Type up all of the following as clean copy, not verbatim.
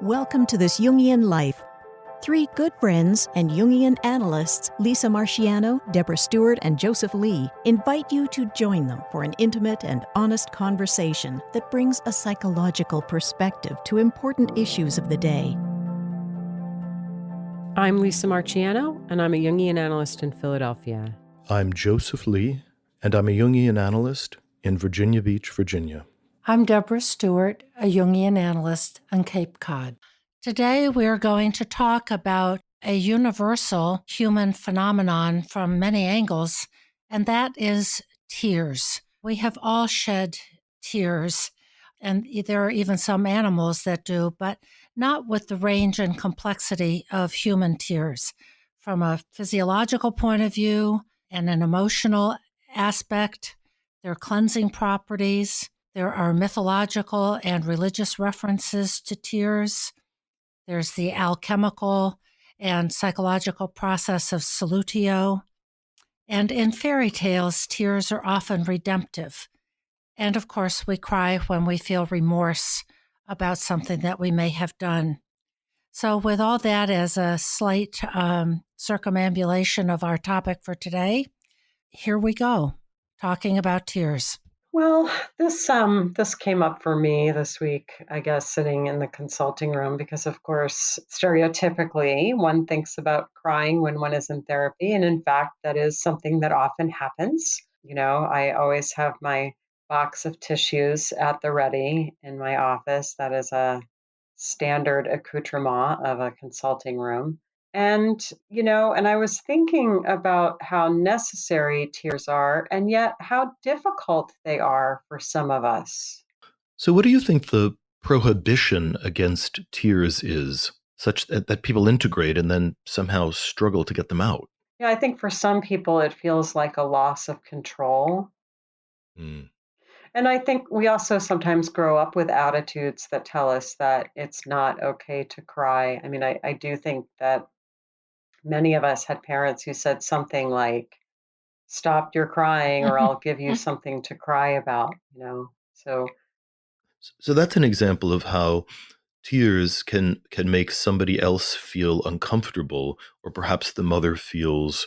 Welcome to This Jungian Life. Three good friends and Jungian analysts, Lisa Marciano, Deborah Stewart, and Joseph Lee, invite you to join them for an intimate and honest conversation that brings a psychological perspective to important issues of the day. I'm Lisa Marciano, and I'm a Jungian analyst in Philadelphia. I'm Joseph Lee, and I'm a Jungian analyst in Virginia Beach, Virginia. I'm Deborah Stewart, a Jungian analyst on Cape Cod. Today we're going to talk about a universal human phenomenon from many angles, and that is tears. We have all shed tears, and there are even some animals that do, but not with the range and complexity of human tears. From a physiological point of view and an emotional aspect, there are cleansing properties. There are mythological and religious references to tears. There's the alchemical and psychological process of solutio. And in fairy tales, tears are often redemptive. And of course, we cry when we feel remorse about something that we may have done. So with all that as a slight circumambulation of our topic for today, here we go, talking about tears. Well, this came up for me this week, I guess, sitting in the consulting room, because of course, stereotypically, one thinks about crying when one is in therapy. And in fact, that is something that often happens. You know, I always have my box of tissues at the ready in my office. That is a standard accoutrement of a consulting room. And, and I was thinking about how necessary tears are, and yet how difficult they are for some of us. So what do you think the prohibition against tears is, such that people integrate and then somehow struggle to get them out? Yeah, I think for some people it feels like a loss of control. And I think we also sometimes grow up with attitudes that tell us that it's not okay to cry. I mean, I do think that many of us had parents who said something like, "Stop your crying or I'll give you something to cry about," So that's an example of how tears can make somebody else feel uncomfortable, or perhaps the mother feels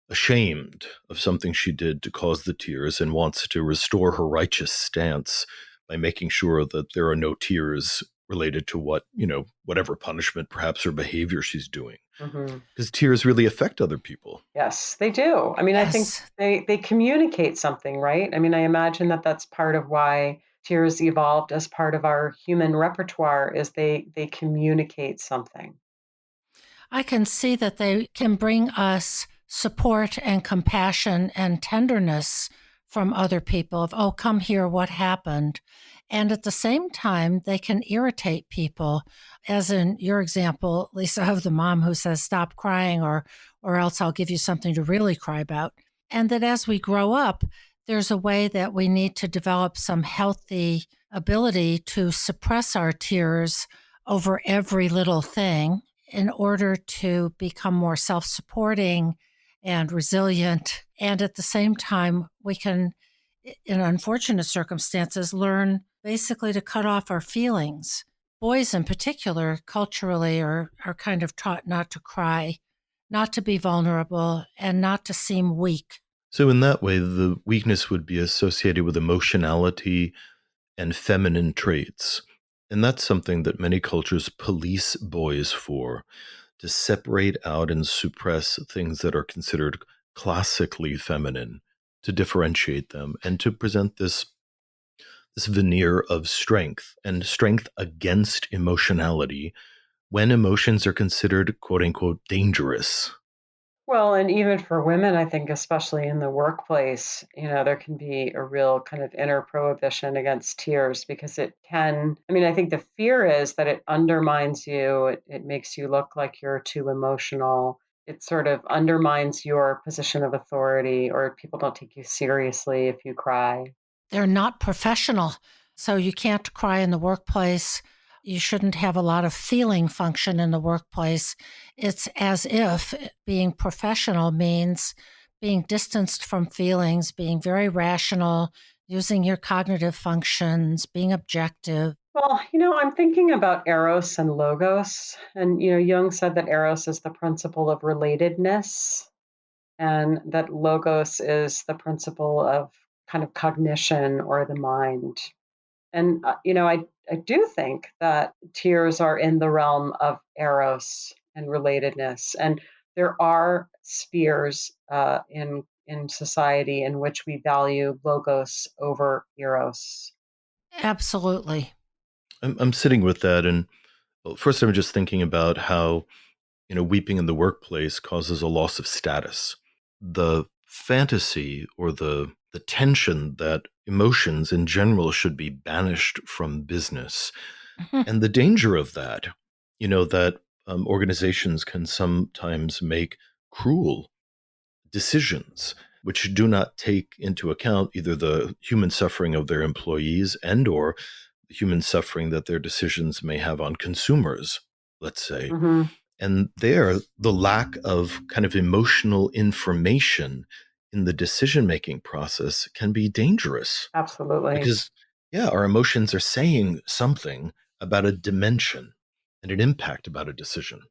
ashamed of something she did to cause the tears and wants to restore her righteous stance by making sure that there are no tears related to whatever punishment perhaps or behavior she's doing. Because tears really affect other people. Yes, they do. I mean, yes. I think they communicate something, right? I mean, I imagine that that's part of why tears evolved as part of our human repertoire, is they communicate something. I can see that they can bring us support and compassion and tenderness from other people of, oh, come here, what happened? And at the same time, they can irritate people, as in your example, Lisa, of the mom who says, stop crying or else I'll give you something to really cry about. And that as we grow up, there's a way that we need to develop some healthy ability to suppress our tears over every little thing in order to become more self-supporting and resilient. And at the same time, we can, in unfortunate circumstances, learn basically to cut off our feelings. Boys in particular, culturally, are kind of taught not to cry, not to be vulnerable, and not to seem weak. So in that way, the weakness would be associated with emotionality and feminine traits. And that's something that many cultures police boys for, to separate out and suppress things that are considered classically feminine, to differentiate them and to present this veneer of strength and strength against emotionality when emotions are considered, quote unquote, dangerous. Well, and even for women, I think, especially in the workplace, there can be a real kind of inner prohibition against tears, because it can, I think the fear is that it undermines you. It makes you look like you're too emotional. It sort of undermines your position of authority, or people don't take you seriously if you cry. They're not professional, so you can't cry in the workplace. You shouldn't have a lot of feeling function in the workplace. It's as if being professional means being distanced from feelings, being very rational, using your cognitive functions, being objective. Well, I'm thinking about eros and logos. And, Jung said that eros is the principle of relatedness and that logos is the principle of kind of cognition or the mind. And, I do think that tears are in the realm of eros and relatedness. And there are spheres in society in which we value logos over eros. Absolutely. I'm sitting with that, and well, first I'm just thinking about how weeping in the workplace causes a loss of status. The fantasy or the tension that emotions in general should be banished from business, and the danger of that, that organizations can sometimes make cruel decisions which do not take into account either the human suffering of their employees and or the human suffering that their decisions may have on consumers, let's say. Hmm. And there, the lack of kind of emotional information in the decision making process can be dangerous Absolutely. because, yeah, our emotions are saying something about a dimension and an impact about a decision.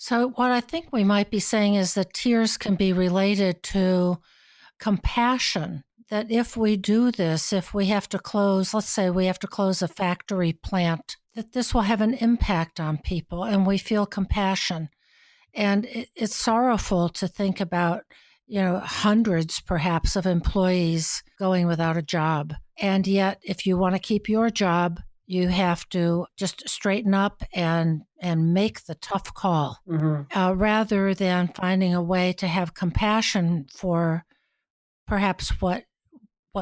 So, what I think we might be saying is that tears can be related to compassion. That if we do this, if we have to close, let's say we have to close a factory plant, that this will have an impact on people and we feel compassion. And it's sorrowful to think about, hundreds perhaps of employees going without a job. And yet, if you want to keep your job, you have to just straighten up and make the tough call, Hmm. rather than finding a way to have compassion for perhaps what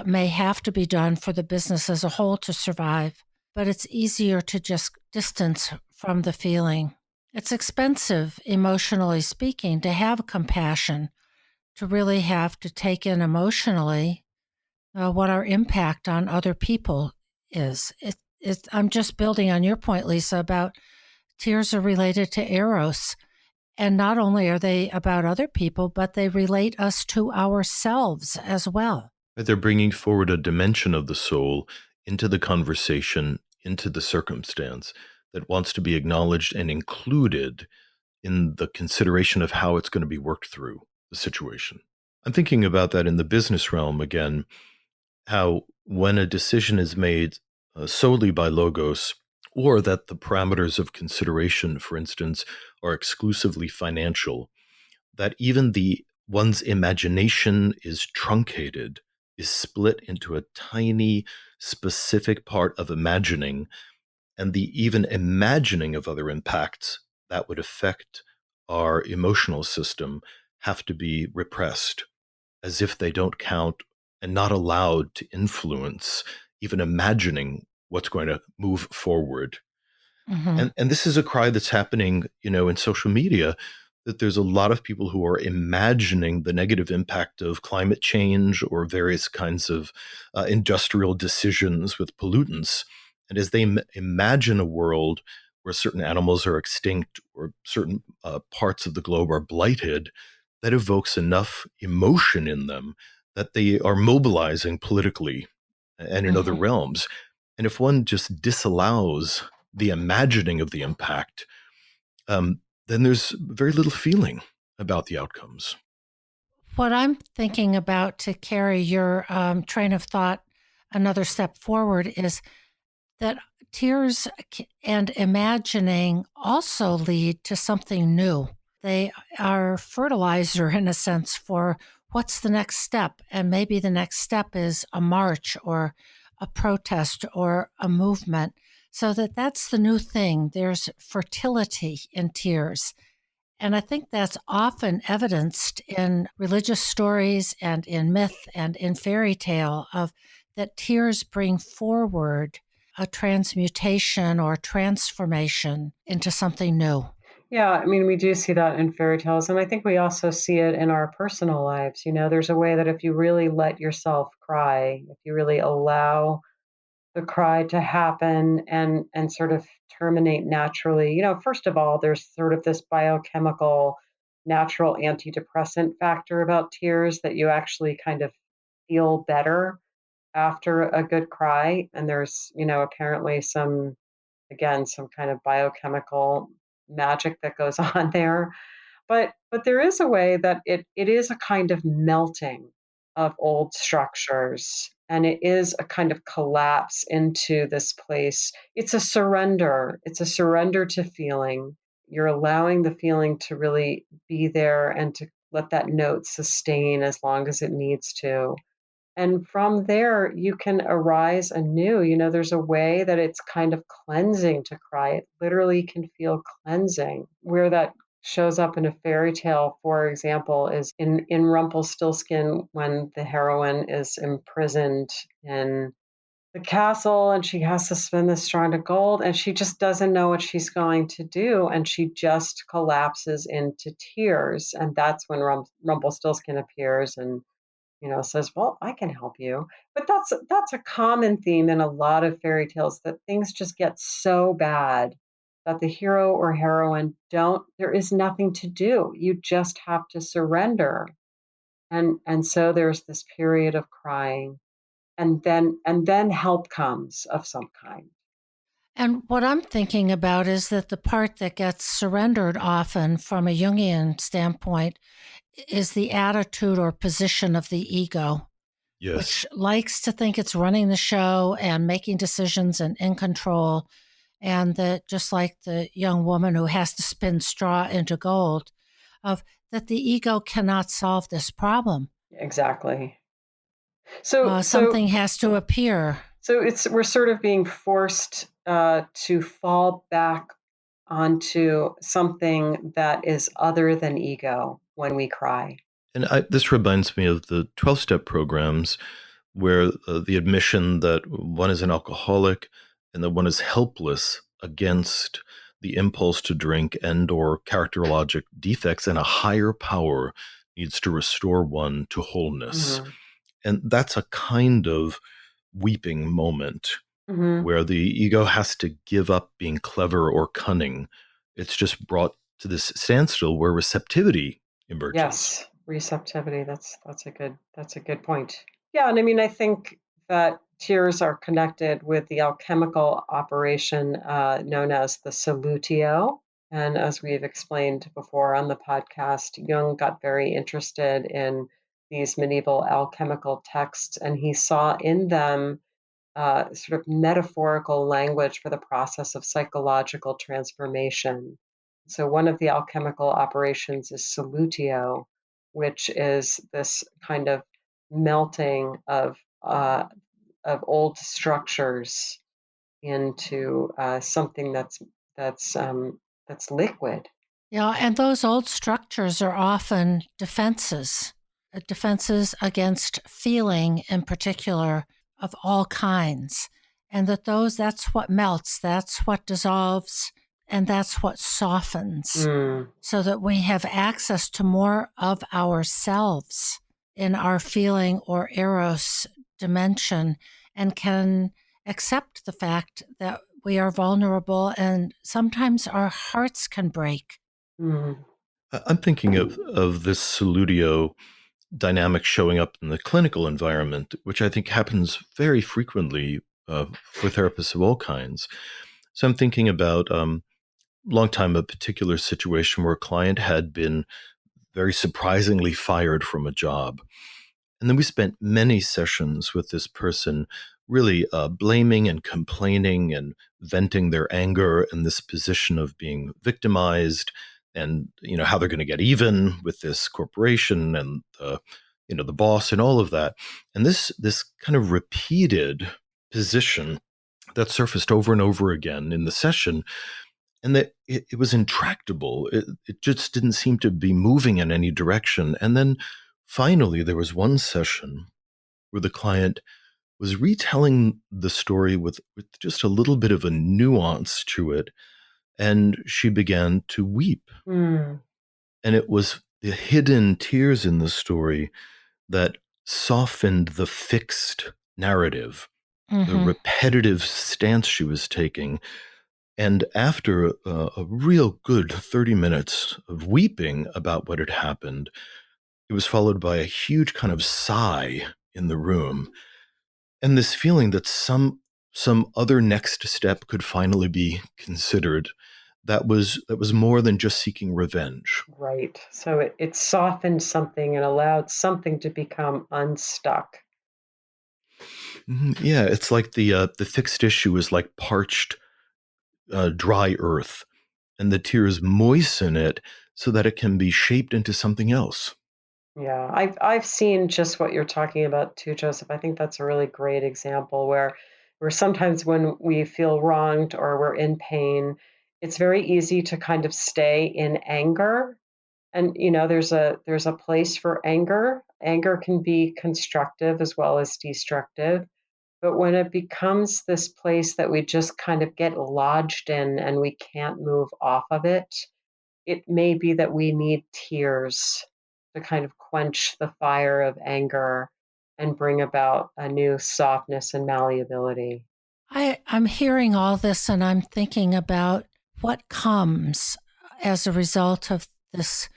may have to be done for the business as a whole to survive. But it's easier to just distance from the feeling. It's expensive, emotionally speaking, to have compassion, to really have to take in emotionally what our impact on other people is. I'm just building on your point, Lisa, about tears are related to eros. And not only are they about other people, but they relate us to ourselves as well. They're bringing forward a dimension of the soul into the conversation, into the circumstance that wants to be acknowledged and included in the consideration of how it's going to be worked through the situation. I'm thinking about that in the business realm again, how when a decision is made solely by logos, or that the parameters of consideration, for instance, are exclusively financial, that even the one's imagination is truncated, is split into a tiny specific part of imagining, and the even imagining of other impacts that would affect our emotional system have to be repressed as if they don't count and not allowed to influence even imagining what's going to move forward. Mm-hmm. And this is a cry that's happening, in social media, that there's a lot of people who are imagining the negative impact of climate change or various kinds of industrial decisions with pollutants. And as they imagine a world where certain animals are extinct or certain parts of the globe are blighted, that evokes enough emotion in them that they are mobilizing politically and in other Mm-hmm. realms. And if one just disallows the imagining of the impact, then there's very little feeling about the outcomes. What I'm thinking about to carry your train of thought another step forward is that tears and imagining also lead to something new. They are fertilizer, in a sense, for what's the next step. And maybe the next step is a march or a protest or a movement. So that's the new thing. There's fertility in tears. And I think that's often evidenced in religious stories and in myth and in fairy tale of that tears bring forward a transmutation or transformation into something new. Yeah, I mean, we do see that in fairy tales. And I think we also see it in our personal lives. There's a way that if you really let yourself cry, if you really allow the cry to happen and sort of terminate naturally, first of all, there's sort of this biochemical, natural antidepressant factor about tears that you actually kind of feel better after a good cry. And there's, apparently some kind of biochemical magic that goes on there. But there is a way that it is a kind of melting of old structures, and it is a kind of collapse into this place. It's a surrender. It's a surrender to feeling. You're allowing the feeling to really be there and to let that note sustain as long as it needs to. And from there, you can arise anew. There's a way that it's kind of cleansing to cry. It literally can feel cleansing. Where that shows up in a fairy tale, for example, is in Rumpelstiltskin when the heroine is imprisoned in the castle and she has to spend this strand of gold and she just doesn't know what she's going to do. And she just collapses into tears. And that's when Rumpelstiltskin appears and says, "Well, I can help you." But that's a common theme in a lot of fairy tales, that things just get so bad that the hero or heroine don't there is nothing to do. You just have to surrender. And so there's this period of crying, and then help comes of some kind. And what I'm thinking about is that the part that gets surrendered often from a Jungian standpoint is the attitude or position of the ego, Yes. which likes to think it's running the show and making decisions and in control. And that, just like the young woman who has to spin straw into gold, of that the ego cannot solve this problem. Exactly. So Something has to appear. So we're sort of being forced to fall back onto something that is other than ego when we cry. And this reminds me of the 12-step programs where the admission that one is an alcoholic and that one is helpless against the impulse to drink and or characterologic defects, and a higher power needs to restore one to wholeness. Mm-hmm. And that's a kind of weeping moment Mm-hmm. where the ego has to give up being clever or cunning. It's just brought to this standstill where receptivity emerges. Yes, receptivity. That's a good point. Yeah, and I mean, I think that tears are connected with the alchemical operation known as the solutio. And as we've explained before on the podcast, Jung got very interested in these medieval alchemical texts, and he saw in them sort of metaphorical language for the process of psychological transformation. So one of the alchemical operations is solutio, which is this kind of melting of old structures into something that's liquid. Yeah, and those old structures are often defenses against feeling in particular of all kinds. And that's what melts, that's what dissolves, and that's what softens, so that we have access to more of ourselves in our feeling or eros dimension, and can accept the fact that we are vulnerable and sometimes our hearts can break. I'm thinking of this solutio dynamic showing up in the clinical environment, which I think happens very frequently for therapists of all kinds. So I'm thinking about long time a particular situation where a client had been very surprisingly fired from a job. And then we spent many sessions with this person really blaming and complaining and venting their anger in this position of being victimized, and how they're going to get even with this corporation and the boss and all of that. And this kind of repeated position that surfaced over and over again in the session, and that it was intractable. It just didn't seem to be moving in any direction. And then finally, there was one session where the client was retelling the story with just a little bit of a nuance to it, and she began to weep. Mm. And it was the hidden tears in the story that softened the fixed narrative, the repetitive stance she was taking. And after a real good 30 minutes of weeping about what had happened, it was followed by a huge kind of sigh in the room. And this feeling that some other next step could finally be considered, that was more than just seeking revenge. Right. So it softened something and allowed something to become unstuck. Yeah, it's like the fixed issue is like parched, dry earth, and the tears moisten it so that it can be shaped into something else. Yeah, I've seen just what you're talking about too, Joseph. I think that's a really great example where sometimes when we feel wronged or we're in pain, it's very easy to kind of stay in anger. And there's a place for anger. Anger can be constructive as well as destructive. But when it becomes this place that we just kind of get lodged in and we can't move off of it, it may be that we need tears to kind of quench the fire of anger and bring about a new softness and malleability. I'm hearing all this and I'm thinking about what comes as a result of this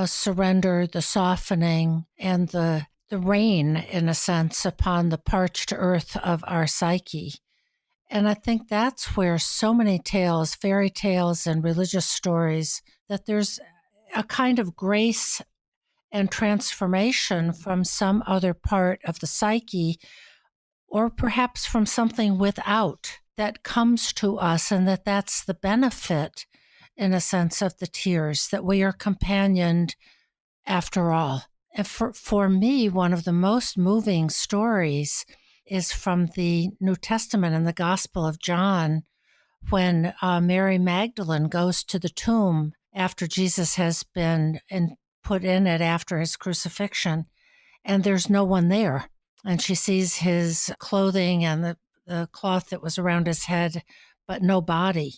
surrender, the softening, and the rain, in a sense, upon the parched earth of our psyche. And I think that's where so many tales, fairy tales, and religious stories, that there's a kind of grace and transformation from some other part of the psyche, or perhaps from something without that comes to us, and that's the benefit, in a sense, of the tears, that we are companioned after all. And for me, one of the most moving stories is from the New Testament and the Gospel of John, when Mary Magdalene goes to the tomb after Jesus has been put in it after his crucifixion, and there's no one there. And she sees his clothing and the cloth that was around his head, but no body.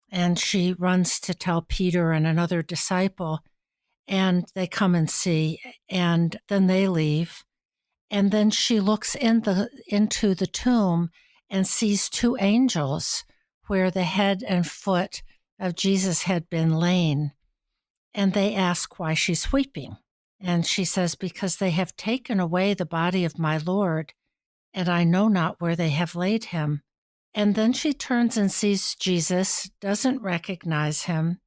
And she runs to tell Peter and another disciple, and they come and see, and then they leave. And then she looks into the tomb and sees two angels where the head and foot of Jesus had been laid. And they ask why she's weeping. And she says, because they have taken away the body of my Lord, and I know not where they have laid him. And then she turns and sees Jesus, doesn't recognize him.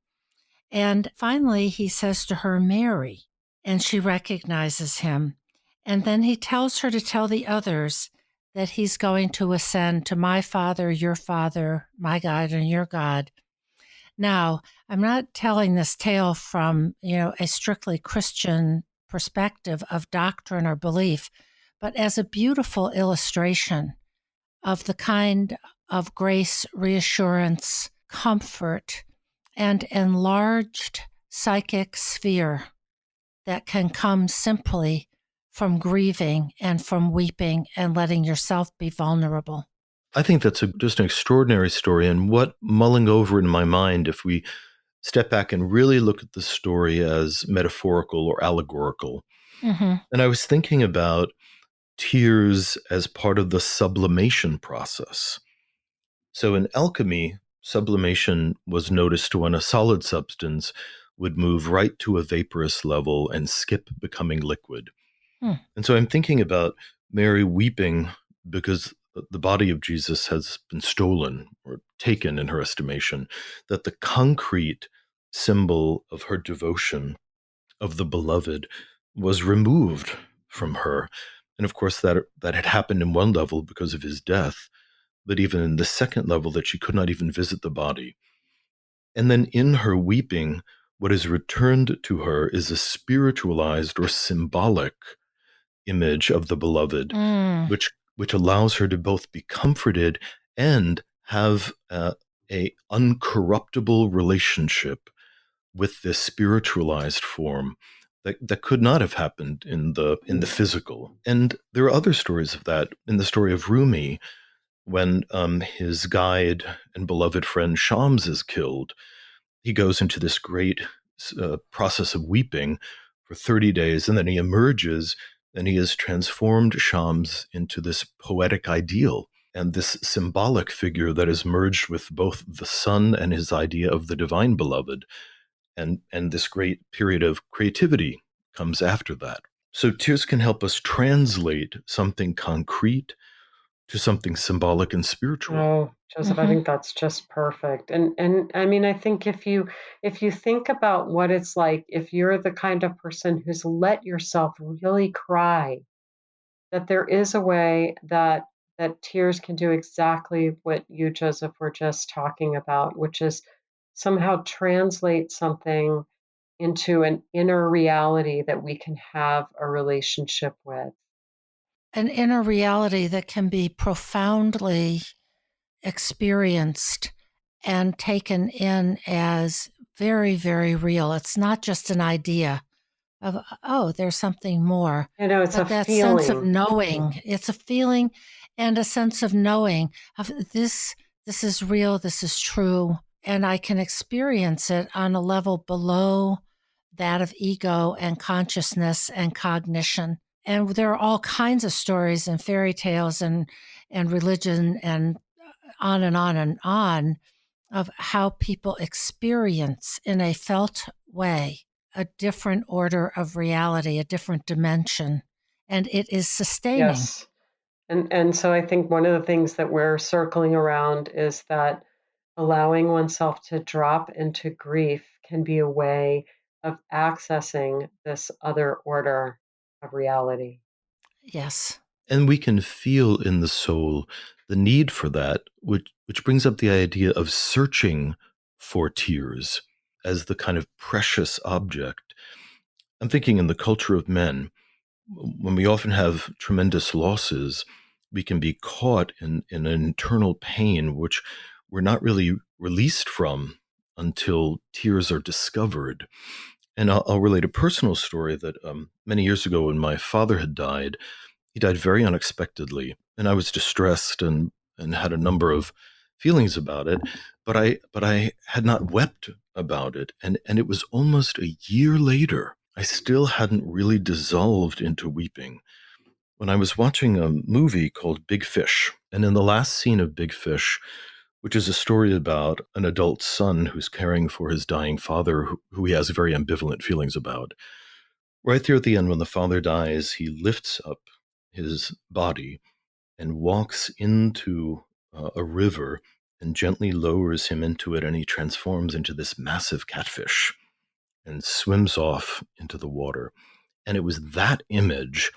And finally, he says to her, Mary, and she recognizes him. And then he tells her to tell the others that he's going to ascend to my Father, your Father, my God, and your God. Now, I'm not telling this tale from, a strictly Christian perspective of doctrine or belief, but as a beautiful illustration of the kind of grace, reassurance, comfort, and enlarged psychic sphere that can come simply from grieving and from weeping and letting yourself be vulnerable. I think that's just an extraordinary story. And what mulling over in my mind, if we step back and really look at the story as metaphorical or allegorical, Mm-hmm. and I was thinking about tears as part of the sublimation process. So in alchemy, sublimation was noticed when a solid substance would move right to a vaporous level and skip becoming liquid. Hmm. And so I'm thinking about Mary weeping because the body of Jesus has been stolen or taken in her estimation, that the concrete symbol of her devotion of the beloved was removed from her. And of course, that had happened in one level because of his death, but even in the second level, that she could not even visit the body. And then in her weeping, what is returned to her is a spiritualized or symbolic image of the beloved, Mm. which allows her to both be comforted and have a uncorruptible relationship with this spiritualized form that could not have happened in the physical. And there are other stories of that. In the story of Rumi, when his guide and beloved friend Shams is killed, he goes into this great process of weeping for 30 days, and then he emerges and he has transformed Shams into this poetic ideal and this symbolic figure that is merged with both the sun and his idea of the divine beloved. And this great period of creativity comes after that. So tears can help us translate something concrete to something symbolic and spiritual. Oh, Joseph, I think that's just perfect. And I mean, I think if you think about what it's like, if you're the kind of person who's let yourself really cry, that there is a way that tears can do exactly what you, Joseph, were just talking about, which is somehow translate something into an inner reality that we can have a relationship with. An inner reality that can be profoundly experienced and taken in as very, very real. It's not just an idea of, oh, there's something more, You know, it's a but that sense of feeling. knowing. It's a feeling and a sense of knowing of this is real, this is true, and I can experience it on a level below that of ego and consciousness and cognition. And there are all kinds of stories and fairy tales and religion and on and on and on of how people experience in a felt way a different order of reality, a different dimension, and it is sustaining. Yes. And so I think one of the things that we're circling around is that allowing oneself to drop into grief can be a way of accessing this other order of reality. Yes. And we can feel in the soul the need for that, which brings up the idea of searching for tears as the kind of precious object. I'm thinking in the culture of men, when we often have tremendous losses, we can be caught in an internal pain which we're not really released from until tears are discovered. And I'll relate a personal story that many years ago, when my father had died, he died very unexpectedly, and I was distressed and had a number of feelings about it, but I had not wept about it, and it was almost a year later. I still hadn't really dissolved into weeping when I was watching a movie called Big Fish. And in the last scene of Big Fish, which is a story about an adult son who's caring for his dying father, who he has very ambivalent feelings about. Right there at the end, when the father dies, he lifts up his body and walks into a river and gently lowers him into it, and he transforms into this massive catfish and swims off into the water. And it was that image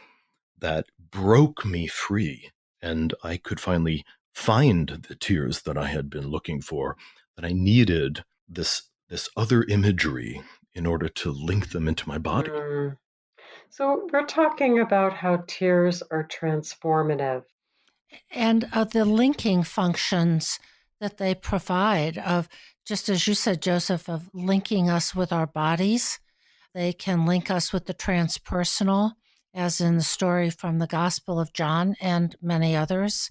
that broke me free, and I could finally find the tears that I had been looking for, that I needed this other imagery in order to link them into my body. So we're talking about how tears are transformative. And the linking functions that they provide of, just as you said, Joseph, of linking us with our bodies. They can link us with the transpersonal, as in the story from the Gospel of John and many others,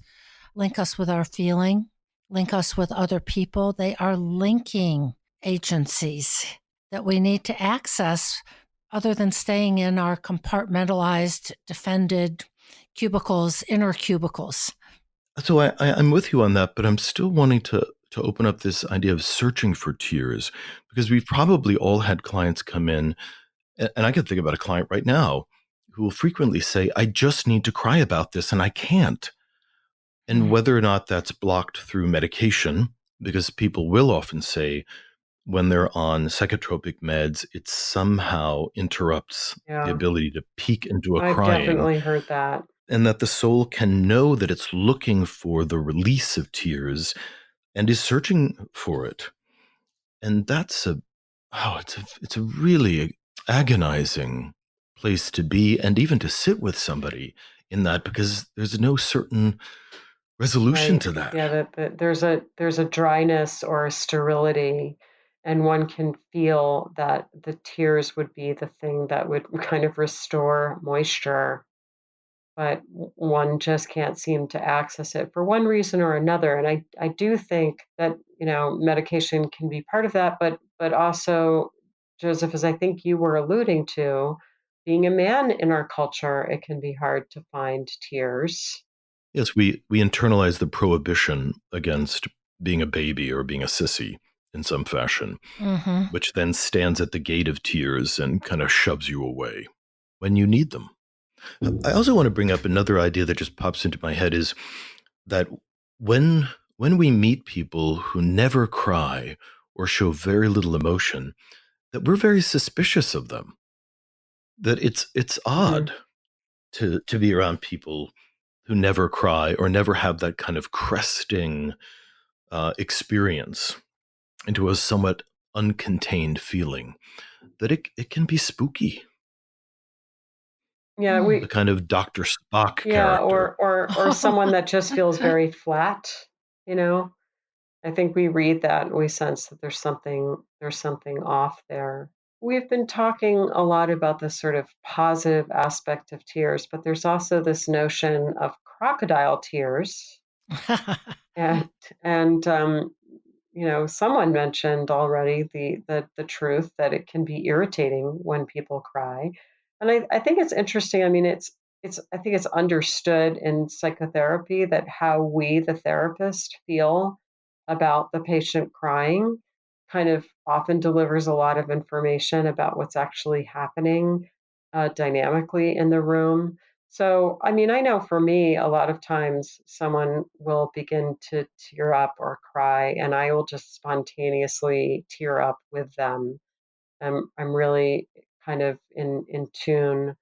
link us with our feeling, link us with other people. They are linking agencies that we need to access other than staying in our compartmentalized, defended cubicles, inner cubicles. So I'm with you on that, but I'm still wanting to open up this idea of searching for tears, because we've probably all had clients come in, and I can think about a client right now who will frequently say, I just need to cry about this and I can't. And whether or not that's blocked through medication, because people will often say when they're on psychotropic meds, it somehow interrupts the Yeah, ability to peek into a I've crying, definitely heard that. and that the soul can know that it's looking for the release of tears and is searching for it. And that's it's a really agonizing place to be, and even to sit with somebody in that, because there's no certain resolution Right. to that. Yeah, that there's a dryness or a sterility, and one can feel that the tears would be the thing that would kind of restore moisture, but one just can't seem to access it for one reason or another. And I do think that, you know, medication can be part of that, but also, Joseph, as I think you were alluding to, being a man in our culture, it can be hard to find tears. Yes, we internalize the prohibition against being a baby or being a sissy in some fashion, Mm-hmm. which then stands at the gate of tears and kind of shoves you away when you need them. I also want to bring up another idea that just pops into my head is that when we meet people who never cry or show very little emotion, that we're very suspicious of them. That it's Mhm. odd to be around people who never cry or never have that kind of cresting experience into a somewhat uncontained feeling. That it can be spooky. Yeah, Hmm. The kind of Dr. Spock yeah, character. or someone that just feels very flat, you know? I think we read that and we sense that there's something off there. We've been talking a lot about this sort of positive aspect of tears, but there's also this notion of crocodile tears. And and someone mentioned already the truth that it can be irritating when people cry. And I think it's interesting. I mean, it's I think it's understood in psychotherapy that how we, the therapist, feel about the patient crying kind of often delivers a lot of information about what's actually happening dynamically in the room. So, I mean, I know for me, a lot of times someone will begin to tear up or cry, and I will just spontaneously tear up with them. I'm really kind of in tune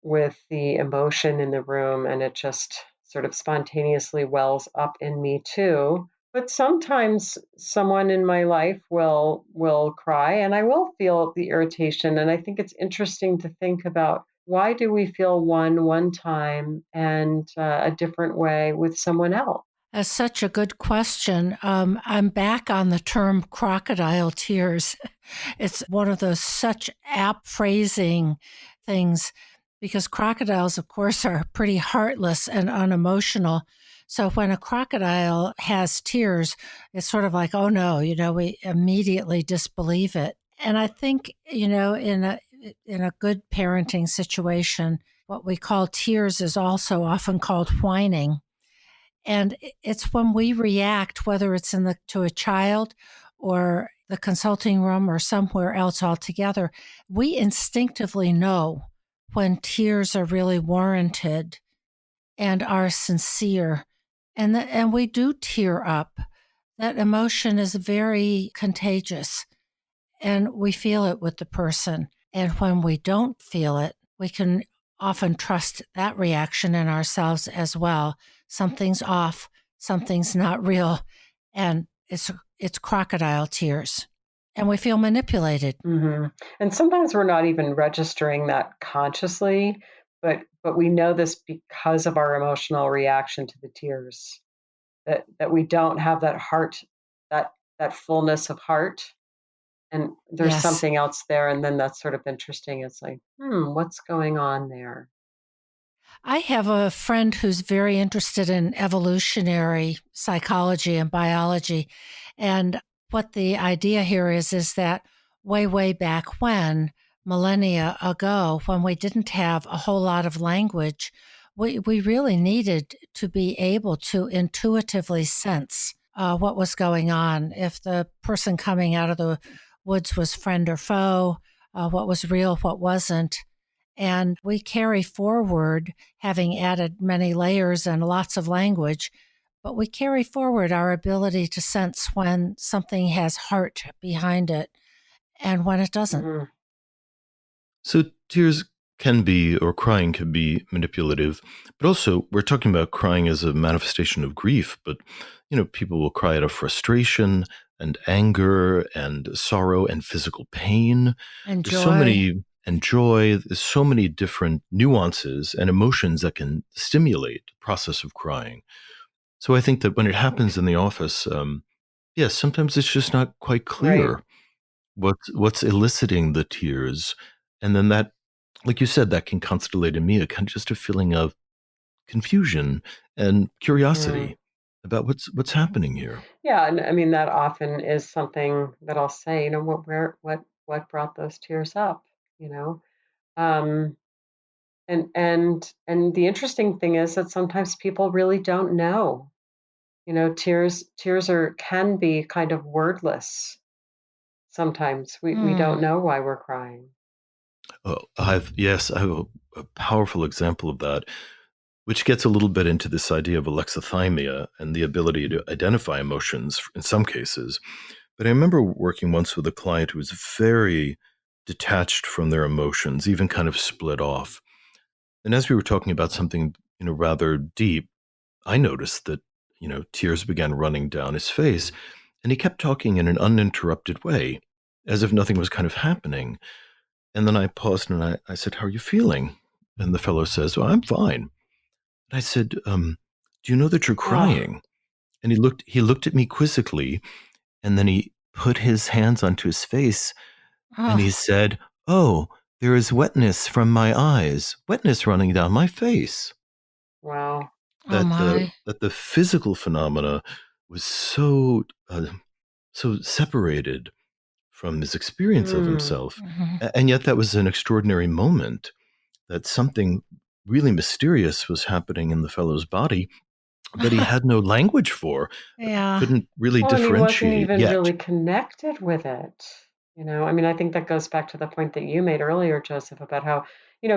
with the emotion in the room, and it just sort of spontaneously wells up in me too. But sometimes someone in my life will cry, and I will feel the irritation. And I think it's interesting to think about why do we feel one time and a different way with someone else. That's such a good question. I'm back on the term crocodile tears. It's one of those such apt phrasing things because crocodiles, of course, are pretty heartless and unemotional. So when a crocodile has tears, it's sort of like, oh no, we immediately disbelieve it. And I think, in a good parenting situation, what we call tears is also often called whining. And it's when we react, whether it's to a child or the consulting room or somewhere else altogether, we instinctively know when tears are really warranted and are sincere. And we do tear up. That emotion is very contagious and we feel it with the person. And when we don't feel it, we can often trust that reaction in ourselves as well. Something's off, something's not real, and it's crocodile tears. And we feel manipulated. hmm And sometimes we're not even registering that consciously, but we know this because of our emotional reaction to the tears. That we don't have that heart, that fullness of heart, and there's Yes. something else there. And then that's sort of interesting. It's like, what's going on there? I have a friend who's very interested in evolutionary psychology and biology. And what the idea here is that way back when, millennia ago, when we didn't have a whole lot of language, we really needed to be able to intuitively sense what was going on. If the person coming out of the woods was friend or foe, what was real, what wasn't. And we carry forward, having added many layers and lots of language, but we carry forward our ability to sense when something has heart behind it and when it doesn't. hmm So tears can be, or crying can be manipulative, but also we're talking about crying as a manifestation of grief. But people will cry out of frustration and anger and sorrow and physical pain. And There's so joy. many and joy. There's so many different nuances and emotions that can stimulate the process of crying. So I think that when it happens in the office, yes, sometimes it's just not quite Right. clear what's eliciting the tears, and then that, like you said, that can constellate in me a kind of just a feeling of confusion and Mm. curiosity about what's happening here. Yeah, and I mean that often is something that I'll say. What brought those tears up? You know, um, and the interesting thing is that sometimes people really don't know. Tears are can be kind of wordless. Sometimes we Hmm. don't know why we're crying. Oh, I have a powerful example of that which gets a little bit into this idea of alexithymia and the ability to identify emotions in some cases. But I remember working once with a client who was very detached from their emotions, even kind of split off. And as we were talking about something, rather deep, I noticed that, tears began running down his face, and he kept talking in an uninterrupted way, as if nothing was kind of happening. And then I paused and I said, "How are you feeling?" And the fellow says, "Well, I'm fine." And I said, "Do you know that you're Oh, crying?" And he looked at me quizzically, and then he put his hands onto his face, and Oh, he said, "Oh, there is wetness from my eyes, wetness running down my face." wow. oh my. That the physical phenomena was so separated from his experience of Mm. himself, Mhm. and yet that was an extraordinary moment. That something really mysterious was happening in the fellow's body that he had no language for, Yeah. couldn't really Well, and he wasn't differentiate even yet. really connected with it. I mean, I think that goes back to the point that you made earlier, Joseph, about how,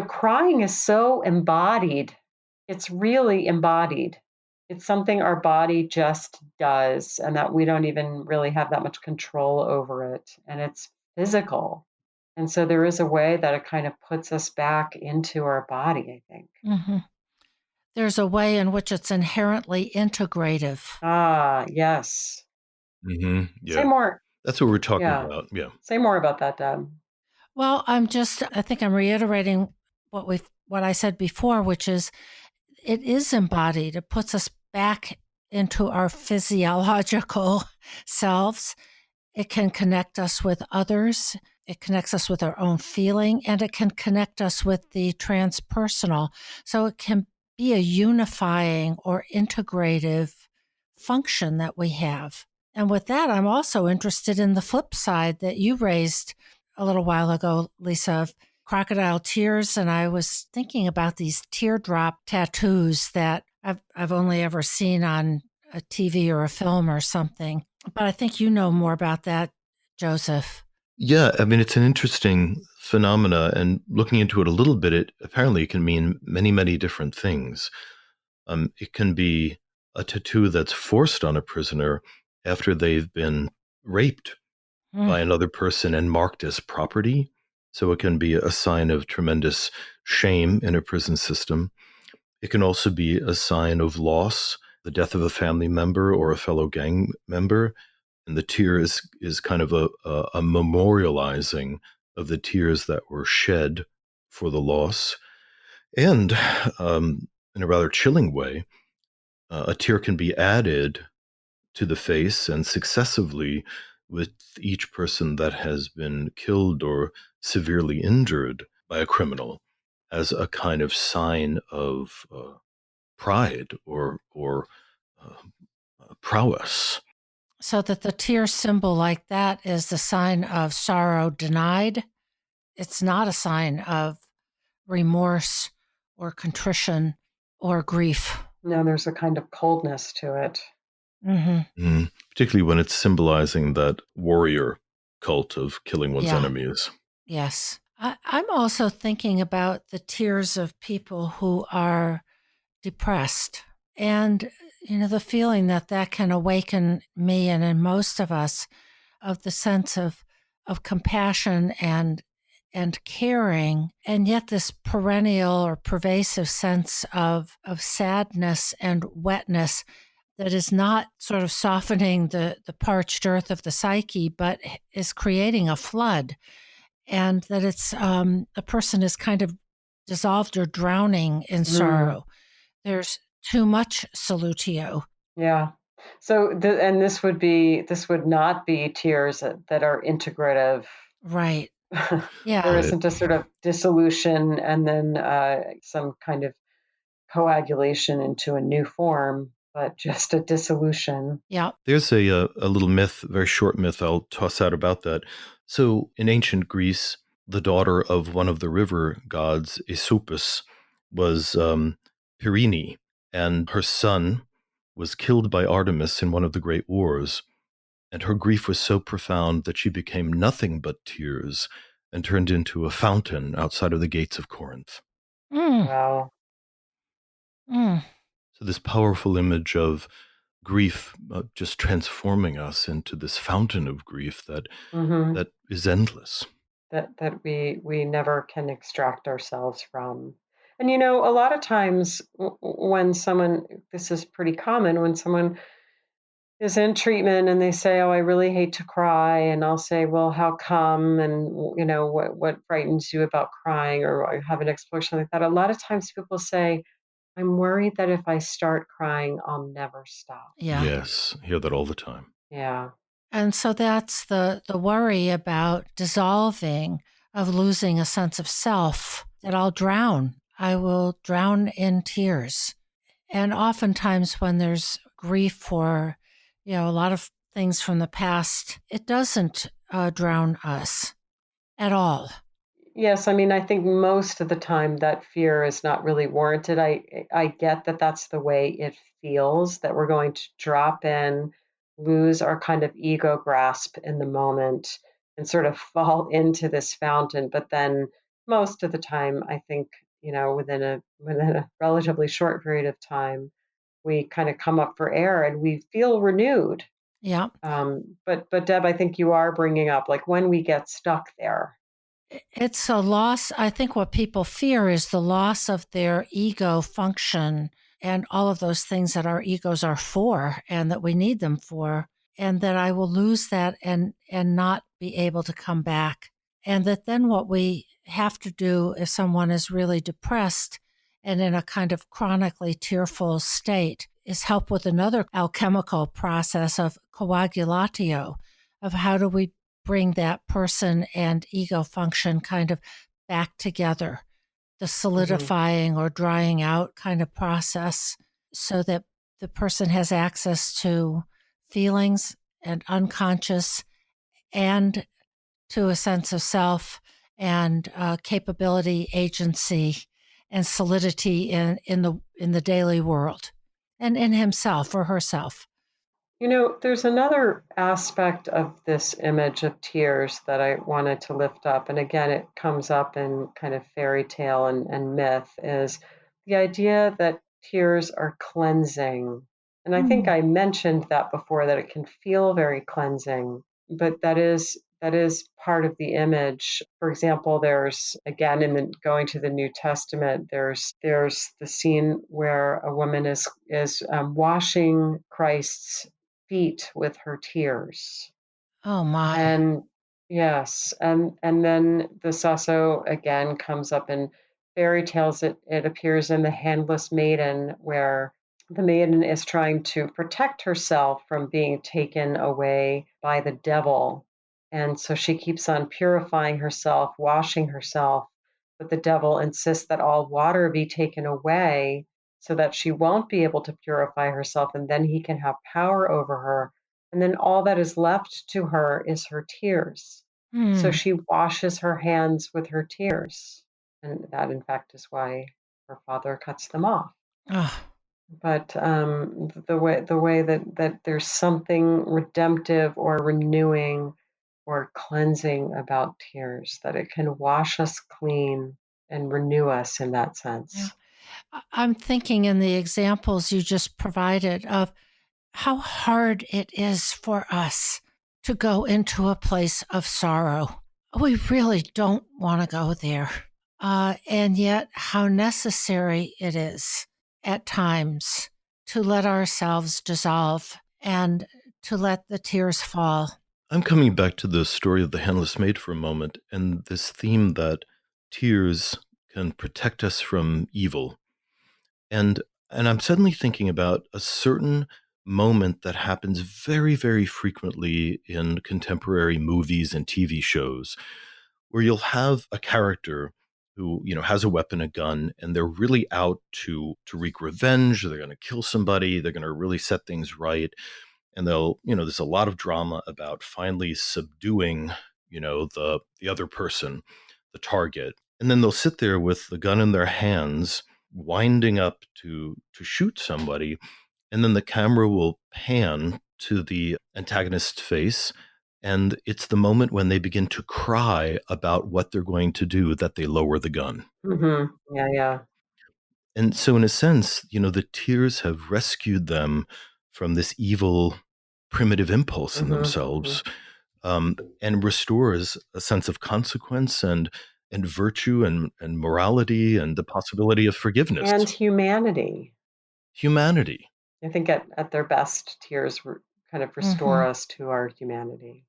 crying is so embodied. It's really embodied. It's something our body just does, and that we don't even really have that much control over it. And it's physical. And so there is a way that it kind of puts us back into our body, I think. Hmm. There's a way in which it's inherently integrative. Ah, yes. Say Yeah, more. that's what we're talking Yeah. about. Yeah. Say more about that, Deb. Well, I think I'm reiterating what I said before, which is it is embodied. It puts us back into our physiological selves. It can connect us with others. It connects us with our own feeling, and it can connect us with the transpersonal. So it can be a unifying or integrative function that we have. And with that, I'm also interested in the flip side that you raised a little while ago, Lisa, of crocodile tears. And I was thinking about these teardrop tattoos that I've only ever seen on a TV or a film or something. But I think you know more about that, Joseph. Yeah, I mean, it's an interesting phenomena, and looking into it a little bit, it apparently can mean many, many different things. It can be a tattoo that's forced on a prisoner after they've been raped Mm, by another person and marked as property. So it can be a sign of tremendous shame in a prison system. It can also be a sign of loss, the death of a family member or a fellow gang member. And the tear is kind of a memorializing of the tears that were shed for the loss. And in a rather chilling way, a tear can be added to the face and successively with each person that has been killed or severely injured by a criminal as a kind of sign of pride or uh, prowess. so that the tear symbol like that is the sign of sorrow denied. It's not a sign of remorse or contrition or grief. No, there's a kind of coldness to it. Hmm. Particularly when it's symbolizing that warrior cult of killing one's Yeah. enemies. Yes. I'm also thinking about the tears of people who are depressed. And, the feeling that that can awaken me and in most of us of the sense of compassion and caring, and yet this perennial or pervasive sense of sadness and wetness that is not sort of softening the parched earth of the psyche, but is creating a flood, and that it's a person is kind of dissolved or drowning in Mm, sorrow. There's too much solutio. yeah. So, and this would not be tears that are integrative. Right. There Yeah. Right. isn't a sort of dissolution and then some kind of coagulation into a new form, but just a dissolution. Yeah. There's a little myth, very short myth I'll toss out about that. So in ancient Greece, the daughter of one of the river gods, Aesopus, was Pyrene, and her son was killed by Artemis in one of the great wars. And her grief was so profound that she became nothing but tears and turned into a fountain outside of the gates of Corinth. Mm. Wow. Mm, So this powerful image of grief just transforming us into this fountain of grief Hmm. that is endless. That we never can extract ourselves from. And you know, a lot of times when someone, this is pretty common, when someone is in treatment and they say, "Oh, I really hate to cry," and I'll say, "Well, how come?" And you know, what frightens you about crying, or I have an exploration like that. A lot of times people say, "I'm worried that if I start crying, I'll never stop." yeah. Yes, I hear that all the time. Yeah. And so that's the worry about dissolving, of losing a sense of self, that I'll drown. I will drown in tears. And oftentimes when there's grief for, a lot of things from the past, it doesn't drown us at all. Yes, I mean, I think most of the time that fear is not really warranted. I get that that's the way it feels, that we're going to drop in, lose our kind of ego grasp in the moment, and sort of fall into this fountain. But then most of the time, I think, you know, within a relatively short period of time, we kind of come up for air and we feel renewed. Yeah. But Deb, I think you are bringing up like when we get stuck there. It's a loss. I think what people fear is the loss of their ego function and all of those things that our egos are for and that we need them for, and that I will lose that and not be able to come back. And that then what we have to do if someone is really depressed and in a kind of chronically tearful state is help with another alchemical process of coagulatio, of how do we bring that person and ego function kind of back together, the Mhm. solidifying or drying out kind of process, so that the person has access to feelings and unconscious and to a sense of self and capability, agency, and solidity in the daily world and in himself or herself. You know, there's another aspect of this image of tears that I wanted to lift up. And again, it comes up in kind of fairy tale and myth is the idea that tears are cleansing. And I think Mm. I mentioned that before, that it can feel very cleansing, but that is part of the image. For example, there's again in the going to the New Testament, there's the scene where a woman is washing Christ's feet with her tears. Oh my. And yes, and then this also again comes up in fairy tales. It appears in The Handless Maiden, where the maiden is trying to protect herself from being taken away by the devil. And so she keeps on purifying herself, washing herself, but the devil insists that all water be taken away so that she won't be able to purify herself, and then he can have power over her, and then all that is left to her is her tears. So Hmm. she washes her hands with her tears. And that, in fact, is why her father cuts them off. Oh, But the way that there's something redemptive or renewing or cleansing about tears, that it can wash us clean and renew us in that yeah. sense. I'm thinking in the examples you just provided of how hard it is for us to go into a place of sorrow. We really don't want to go there. And yet, how necessary it is at times to let ourselves dissolve and to let the tears fall. I'm coming back to the story of the handless maid for a moment, and this theme that tears can protect us from evil. And I'm suddenly thinking about a certain moment that happens very, very frequently in contemporary movies and TV shows, where you'll have a character who, has a weapon, a gun, and they're really out to wreak revenge. They're going to kill somebody. They're going to really set things right, and they'll, there's a lot of drama about finally subduing, the other person, the target, and then they'll sit there with the gun in their hands, winding up to shoot somebody, and then the camera will pan to the antagonist's face, and it's the moment when they begin to cry about what they're going to do that they lower the gun. Hmm. Yeah, yeah. And so, in a sense, the tears have rescued them from this evil, primitive impulse in themselves, and restores a sense of consequence and virtue and morality and the possibility of forgiveness. And humanity. Humanity. I think at their best, tears kind of restore us to our humanity.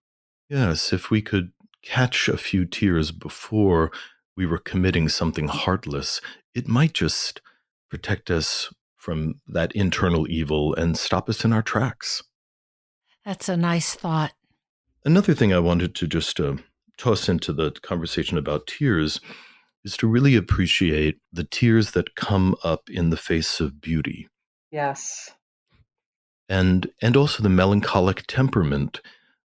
Yes, if we could catch a few tears before we were committing something heartless, it might just protect us from that internal evil and stop us in our tracks. That's a nice thought. Another thing I wanted to just toss into the conversation about tears is to really appreciate the tears that come up in the face of beauty. Yes. And also the melancholic temperament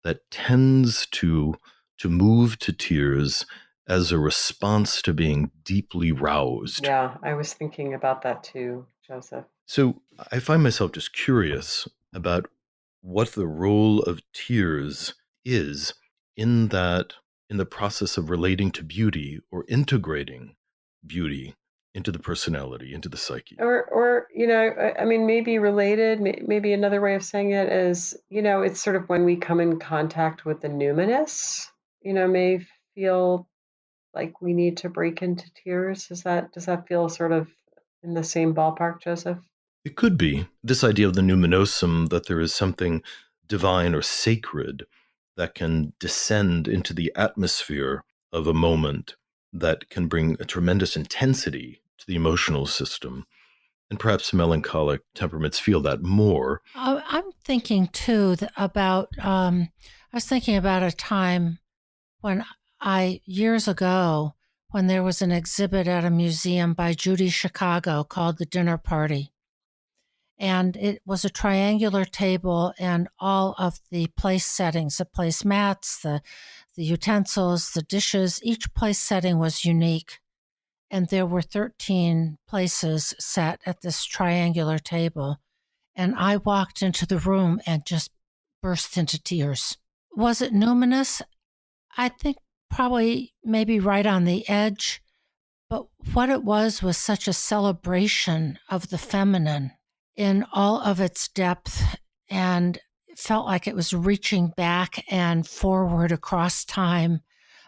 that tends to move to tears as a response to being deeply roused. Yeah, I was thinking about that too, Joseph. So I find myself just curious about what the role of tears is in the process of relating to beauty or integrating beauty into the personality, into the psyche. Or I mean, maybe related. Maybe another way of saying it is, it's sort of when we come in contact with the numinous, may feel like we need to break into tears. Does that feel sort of in the same ballpark, Joseph? It could be this idea of the numinosum, that there is something divine or sacred that can descend into the atmosphere of a moment that can bring a tremendous intensity to the emotional system. And perhaps melancholic temperaments feel that more. I'm thinking too about, I was thinking about a time when years ago, when there was an exhibit at a museum by Judy Chicago called The Dinner Party. And it was a triangular table, and all of the place settings, the place mats, the utensils, the dishes, each place setting was unique. And there were 13 places set at this triangular table. And I walked into the room and just burst into tears. Was it numinous? I think probably maybe right on the edge. But what it was such a celebration of the feminine in all of its depth, and it felt like it was reaching back and forward across time,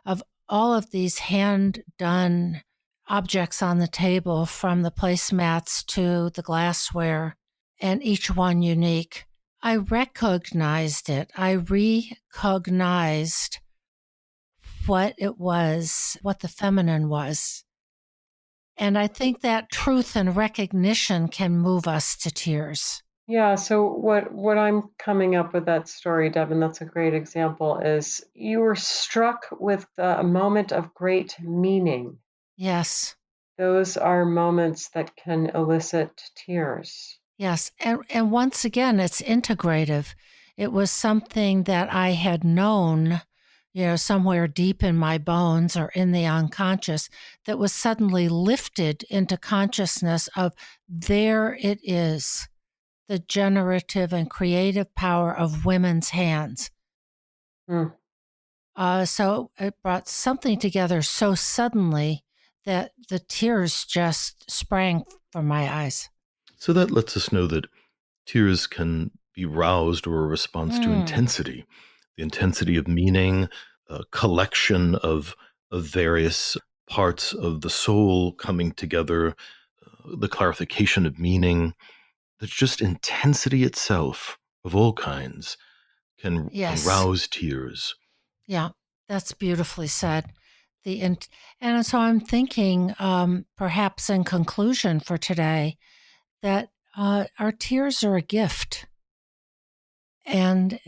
of all of these hand-done objects on the table, from the placemats to the glassware, and each one unique. I recognized it. I recognized what it was, what the feminine was. And I think that truth and recognition can move us to tears. Yeah, so what I'm coming up with that story, Devin, that's a great example, is you were struck with a moment of great meaning. Yes. Those are moments that can elicit tears. Yes. And once again, it's integrative. It was something that I had known, somewhere deep in my bones or in the unconscious, that was suddenly lifted into consciousness of, there it is, the generative and creative power of women's hands. So it brought something together so suddenly that the tears just sprang from my eyes. So that lets us know that tears can be roused or a response to intensity, the intensity of meaning, a collection of various parts of the soul coming together, the clarification of meaning. That's just intensity itself of all kinds can rouse tears. Yeah, that's beautifully said. And so I'm thinking, perhaps in conclusion for today, that our tears are a gift. And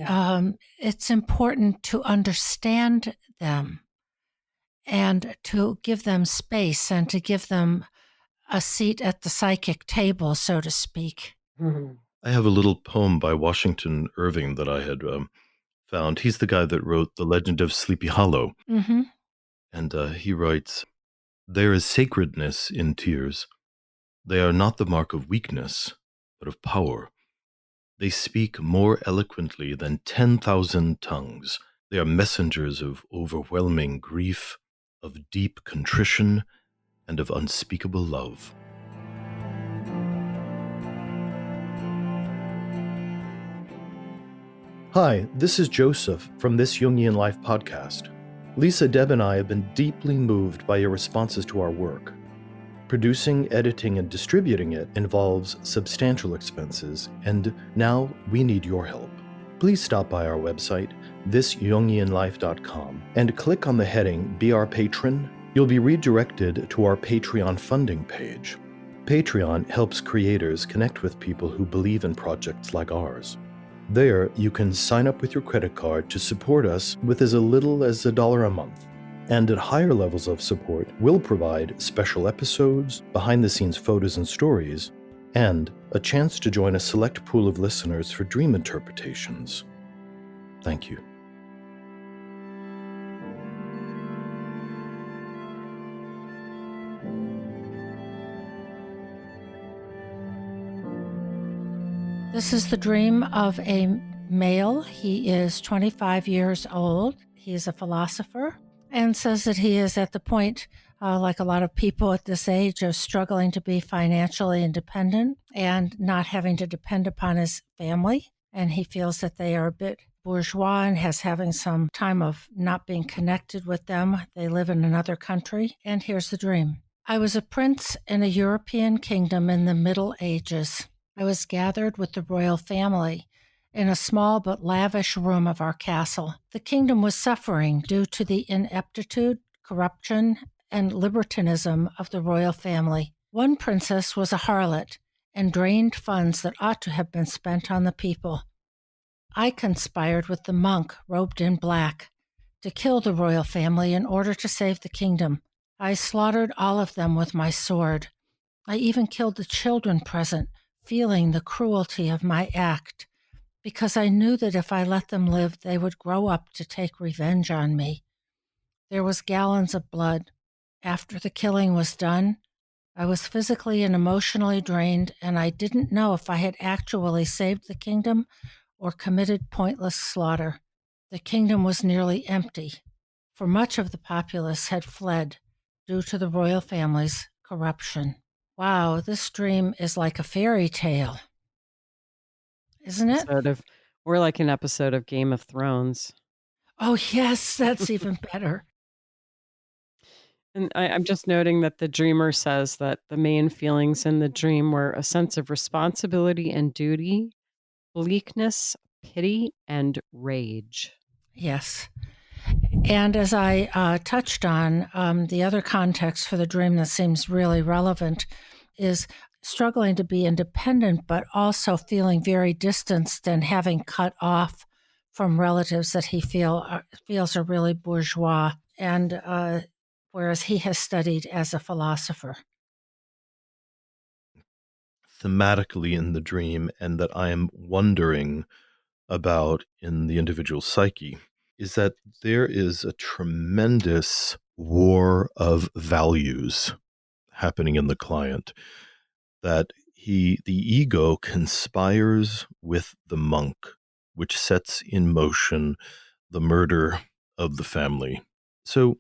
it's important to understand them and to give them space and to give them a seat at the psychic table, so to speak. I have a little poem by Washington Irving that I had found. He's the guy that wrote The Legend of Sleepy Hollow. And he writes, "There is sacredness in tears. They are not the mark of weakness, but of power. They speak more eloquently than 10,000 tongues. They are messengers of overwhelming grief, of deep contrition, and of unspeakable love." Hi, this is Joseph from This Jungian Life podcast. Lisa, Deb, and I have been deeply moved by your responses to our work. Producing, editing, and distributing it involves substantial expenses, and now we need your help. Please stop by our website, thisjungianlife.com, and click on the heading Be Our Patron. You'll be redirected to our Patreon funding page. Patreon helps creators connect with people who believe in projects like ours. There, you can sign up with your credit card to support us with as little as $1 a month. And at higher levels of support, we'll provide special episodes, behind-the-scenes photos and stories, and a chance to join a select pool of listeners for dream interpretations. Thank you. This is the dream of a male. He is 25 years old. He is a philosopher and says that he is at the point, like a lot of people at this age, of struggling to be financially independent and not having to depend upon his family. And he feels that they are a bit bourgeois and has having some time of not being connected with them. They live in another country. And here's the dream. I was a prince in a European kingdom in the Middle Ages. I was gathered with the royal family in a small but lavish room of our castle. The kingdom was suffering due to the ineptitude, corruption, and libertinism of the royal family. One princess was a harlot and drained funds that ought to have been spent on the people. I conspired with the monk robed in black to kill the royal family in order to save the kingdom. I slaughtered all of them with my sword. I even killed the children present, feeling the cruelty of my act, because I knew that if I let them live, they would grow up to take revenge on me. There was gallons of blood. After the killing was done, I was physically and emotionally drained, and I didn't know if I had actually saved the kingdom or committed pointless slaughter. The kingdom was nearly empty, for much of the populace had fled due to the royal family's corruption. Wow, this dream is like a fairy tale, isn't it? We're like an episode of Game of Thrones. Oh, yes, that's even better. And I'm just noting that the dreamer says that the main feelings in the dream were a sense of responsibility and duty, bleakness, pity, and rage. Yes. And as I touched on, the other context for the dream that seems really relevant is struggling to be independent, but also feeling very distanced and having cut off from relatives that he feels are really bourgeois, and whereas he has studied as a philosopher. Thematically in the dream, and that I am wondering about in the individual psyche, is that there is a tremendous war of values happening in the client, that the ego conspires with the monk, which sets in motion the murder of the family. So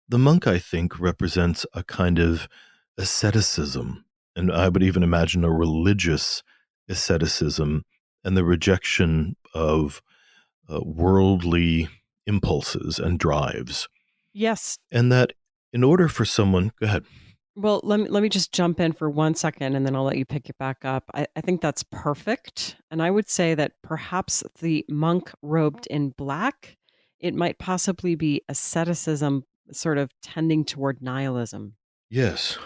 the monk, I think, represents a kind of asceticism, and I would even imagine a religious asceticism and the rejection of worldly impulses and drives. Yes. And that in order for someone, go ahead. Well, let me just jump in for 1 second and then I'll let you pick it back up. I think that's perfect. And I would say that perhaps the monk robed in black, it might possibly be asceticism sort of tending toward nihilism. Yes.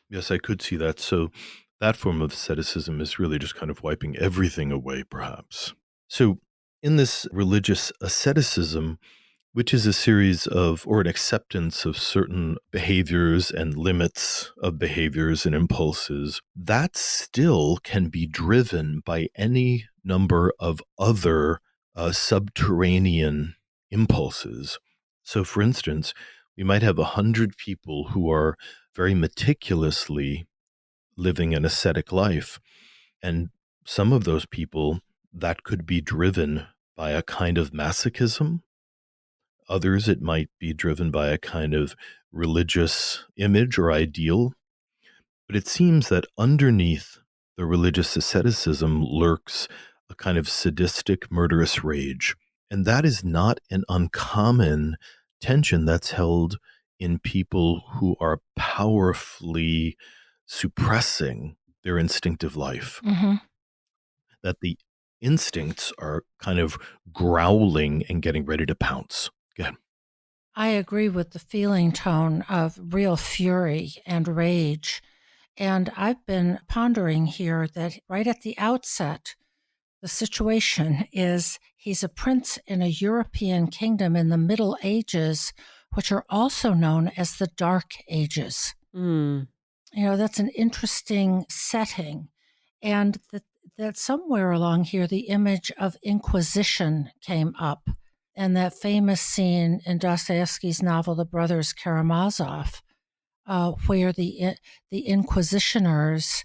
Yes, I could see that. So that form of asceticism is really just kind of wiping everything away, perhaps. So in this religious asceticism, which is a series of, or an acceptance of certain behaviors and limits of behaviors and impulses, that still can be driven by any number of other subterranean impulses. So, for instance, we might have 100 people who are very meticulously living an ascetic life. And some of those people, that could be driven by a kind of masochism. Others, it might be driven by a kind of religious image or ideal. But it seems that underneath the religious asceticism lurks a kind of sadistic, murderous rage. And that is not an uncommon tension that's held in people who are powerfully suppressing their instinctive life. Mm-hmm. That the instincts are kind of growling and getting ready to pounce. Go ahead. I agree with the feeling tone of real fury and rage. And I've been pondering here that right at the outset, the situation is he's a prince in a European kingdom in the Middle Ages, which are also known as the Dark Ages. Mm. That's an interesting setting. And that somewhere along here, the image of Inquisition came up. And that famous scene in Dostoevsky's novel, The Brothers Karamazov, where the Inquisitioners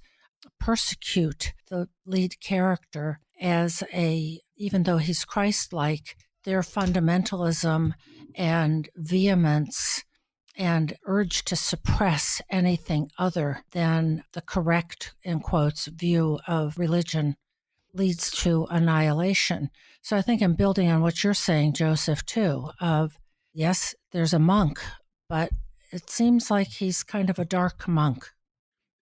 persecute the lead character even though he's Christ-like, their fundamentalism and vehemence and urge to suppress anything other than the correct, in quotes, view of religion leads to annihilation. So I think I'm building on what you're saying, Joseph, too, of yes, there's a monk, but it seems like he's kind of a dark monk.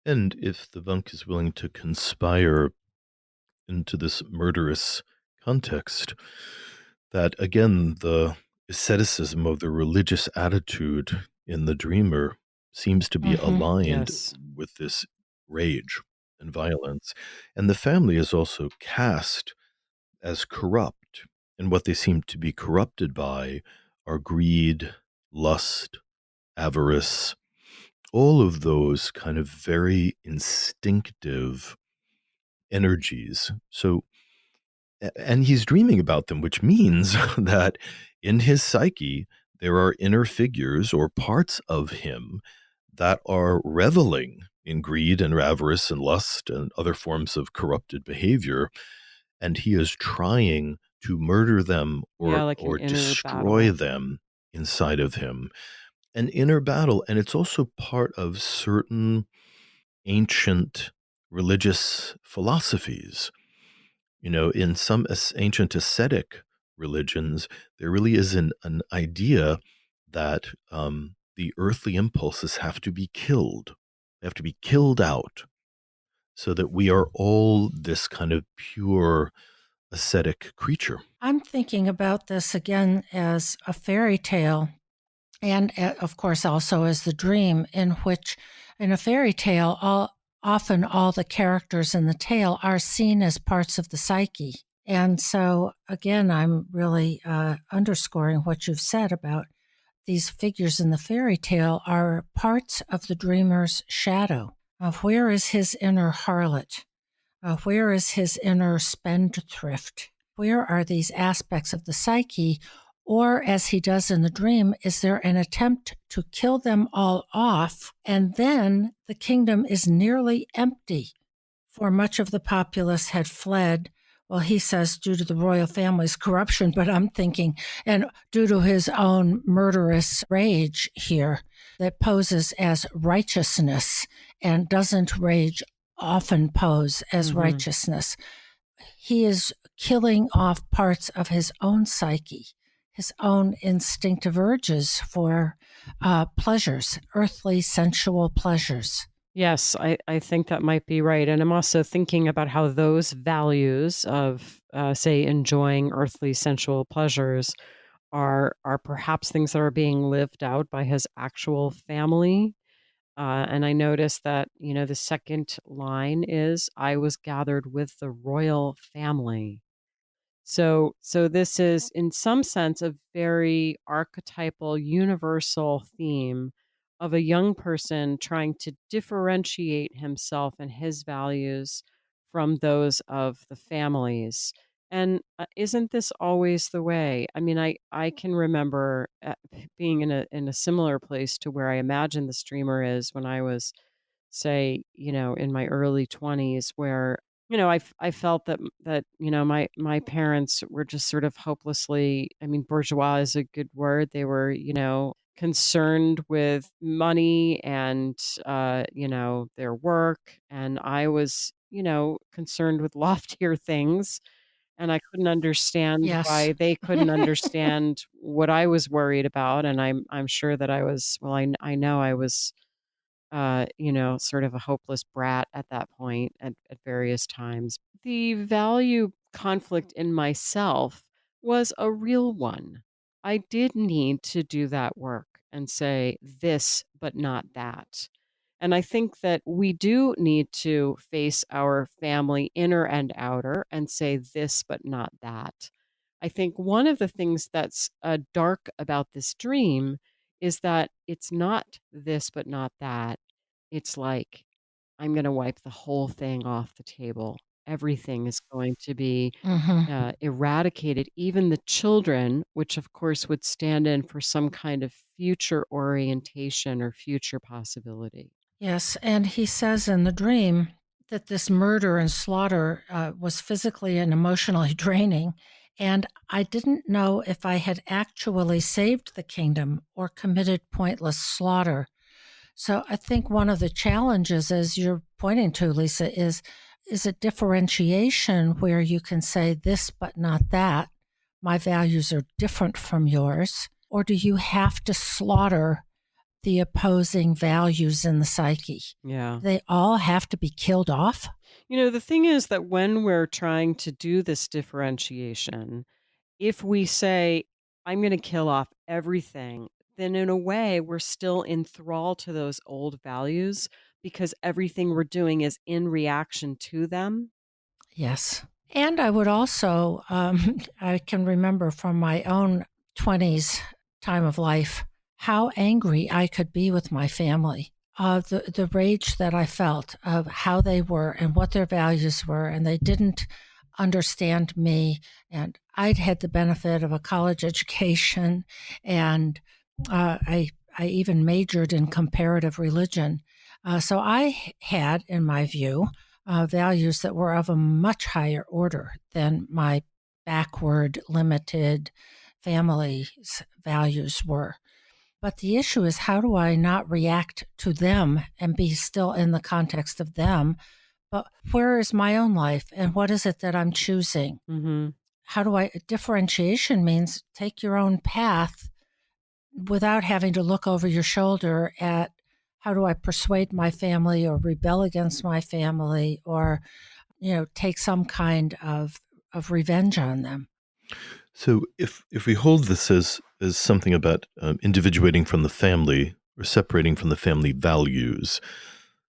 And if the monk is willing to conspire into this murderous context, that again, the asceticism of the religious attitude in the dreamer seems to be aligned Yes. with this rage and violence. And the family is also cast as corrupt. And what they seem to be corrupted by are greed, lust, avarice, all of those kind of very instinctive energies. So, and he's dreaming about them, which means that in his psyche, there are inner figures or parts of him that are reveling in greed and avarice and lust and other forms of corrupted behavior. And he is trying to murder them Yeah, or, like an or inner destroy battle. them inside of him. An inner battle. And it's also part of certain ancient religious philosophies. In some ancient ascetic religions, there really is an idea that the earthly impulses have to be killed. They have to be killed out so that we are all this kind of pure ascetic creature. I'm thinking about this again as a fairy tale, and of course also as the dream, in which in a fairy tale, often all the characters in the tale are seen as parts of the psyche. And so, again, I'm really underscoring what you've said about these figures in the fairy tale are parts of the dreamer's shadow. Of where is his inner harlot? Where is his inner spendthrift? Where are these aspects of the psyche? Or, as he does in the dream, is there an attempt to kill them all off? And then the kingdom is nearly empty, for much of the populace had fled. Well, he says due to the royal family's corruption, but I'm thinking, and due to his own murderous rage here that poses as righteousness and doesn't rage often pose as righteousness. He is killing off parts of his own psyche, his own instinctive urges for pleasures, earthly, sensual pleasures. Yes, I think that might be right. And I'm also thinking about how those values of, say, enjoying earthly sensual pleasures are perhaps things that are being lived out by his actual family. And I noticed that, the second line is, I was gathered with the royal family. So this is in some sense a very archetypal universal theme of a young person trying to differentiate himself and his values from those of the families. And isn't this always the way? I mean, I can remember being in a similar place to where I imagine the streamer is when I was, say, in my early 20s, where I felt that my parents were just sort of hopelessly, I mean, bourgeois is a good word. They were, concerned with money and their work, and I was, concerned with loftier things. and I couldn't understand Yes. why they couldn't understand what I was worried about, and I'm sure that I was well, I know I was, sort of a hopeless brat at that point at various times. The value conflict in myself was a real one. I did need to do that work and say this, but not that. And I think that we do need to face our family, inner and outer, and say this, but not that. I think one of the things that's dark about this dream is that it's not this, but not that. It's like, I'm going to wipe the whole thing off the table. Everything is going to be Hmm. eradicated, even the children, which of course would stand in for some kind of future orientation or future possibility. Yes, and he says in the dream that this murder and slaughter was physically and emotionally draining, and I didn't know if I had actually saved the kingdom or committed pointless slaughter. So I think one of the challenges, as you're pointing to, Lisa, is a differentiation where you can say this but not that. My values are different from yours. Or do you have to slaughter the opposing values in the psyche? Yeah. They all have to be killed off? The thing is that when we're trying to do this differentiation, if we say, I'm going to kill off everything, then in a way, we're still in thrall to those old values because everything we're doing is in reaction to them. Yes. And I would also, I can remember from my own 20s time of life how angry I could be with my family. The rage that I felt of how they were and what their values were, and they didn't understand me. And I'd had the benefit of a college education, and I even majored in comparative religion. So I had, in my view, values that were of a much higher order than my backward, limited family's values were. But the issue is, how do I not react to them and be still in the context of them? But where is my own life and what is it that I'm choosing? Hmm. How do I, differentiation means take your own path without having to look over your shoulder at how do I persuade my family or rebel against my family or take some kind of revenge on them. So if we hold this as something about individuating from the family or separating from the family values,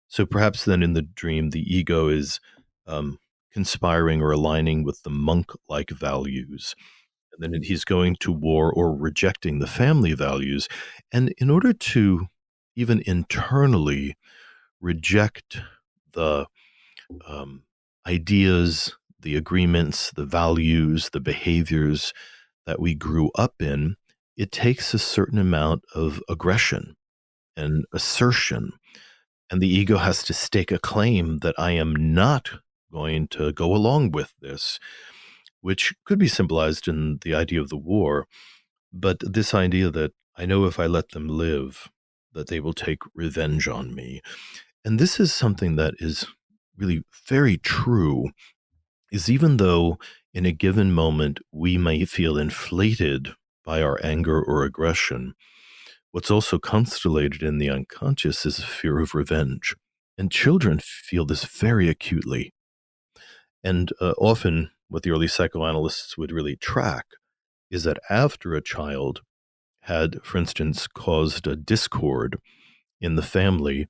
so perhaps then in the dream the ego is um, conspiring or aligning with the monk-like values, and then he's going to war or rejecting the family values, and in order to even internally reject the um, ideas, the agreements, the values, the behaviors that we grew up in, it takes a certain amount of aggression and assertion. And the ego has to stake a claim that I am not going to go along with this, which could be symbolized in the idea of the war. But this idea that I know if I let them live, that they will take revenge on me. And this is something that is really very true, is even though in a given moment we may feel inflated by our anger or aggression, what's also constellated in the unconscious is a fear of revenge. And children feel this very acutely. And often, what the early psychoanalysts would really track is that after a child had, for instance, caused a discord in the family,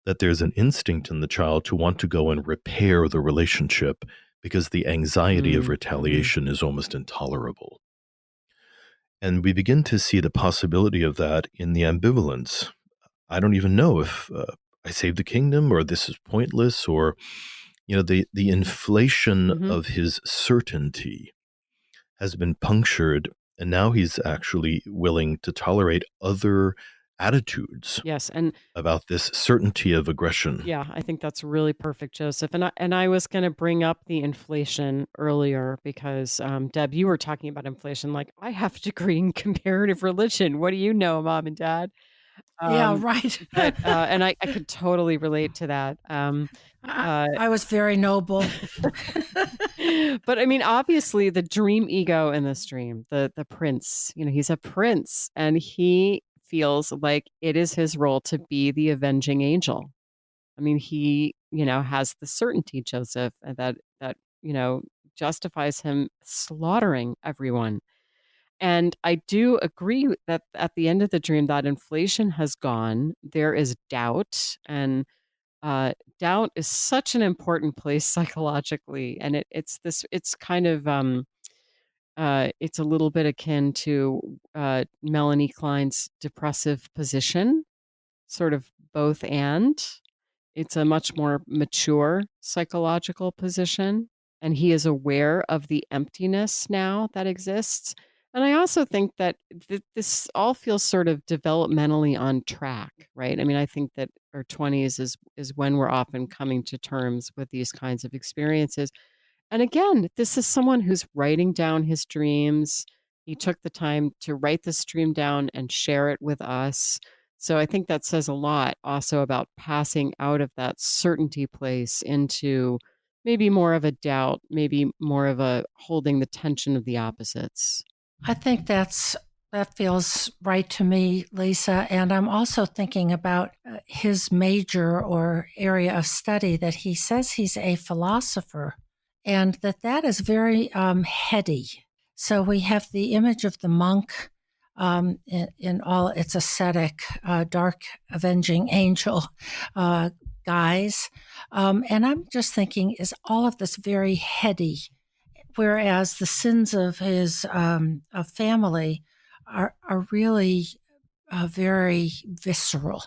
that there's an instinct in the child to want to go and repair the relationship because the anxiety of Mm-hmm. retaliation is almost intolerable. And we begin to see the possibility of that in the ambivalence. I don't even know if I saved the kingdom or this is pointless or, the inflation Hmm. of his certainty has been punctured. And now he's actually willing to tolerate other attitudes Yes, and about this certainty of aggression. yeah, I think that's really perfect, Joseph. And I was going to bring up the inflation earlier because Deb, you were talking about inflation. Like I have a degree in comparative religion. What do you know, Mom and Dad? Yeah, Um, right. but and I could totally relate to that. Uh, I was very noble. but I mean, obviously, the dream ego in this dream, the prince, he's a prince, and he feels like it is his role to be the avenging angel. I mean, he, has the certainty, Joseph, that justifies him slaughtering everyone. And I do agree that at the end of the dream, that inflation has gone. There is doubt, and doubt is such an important place psychologically, and it's kind of it's a little bit akin to Melanie Klein's depressive position, sort of both and. It's a much more mature psychological position, and he is aware of the emptiness now that exists. And I also think that this all feels sort of developmentally on track, right? I mean, I think that our 20s is when we're often coming to terms with these kinds of experiences. And again, this is someone who's writing down his dreams. He took the time to write this dream down and share it with us. So I think that says a lot also about passing out of that certainty place into maybe more of a doubt, maybe more of a holding the tension of the opposites. I think that feels right to me, Lisa. And I'm also thinking about his major or area of study, that he says he's a philosopher, and that is very heady. So we have the image of the monk in all its ascetic, dark, avenging angel guise. And I'm just thinking, is all of this very heady? Whereas the sins of his of family are really very visceral.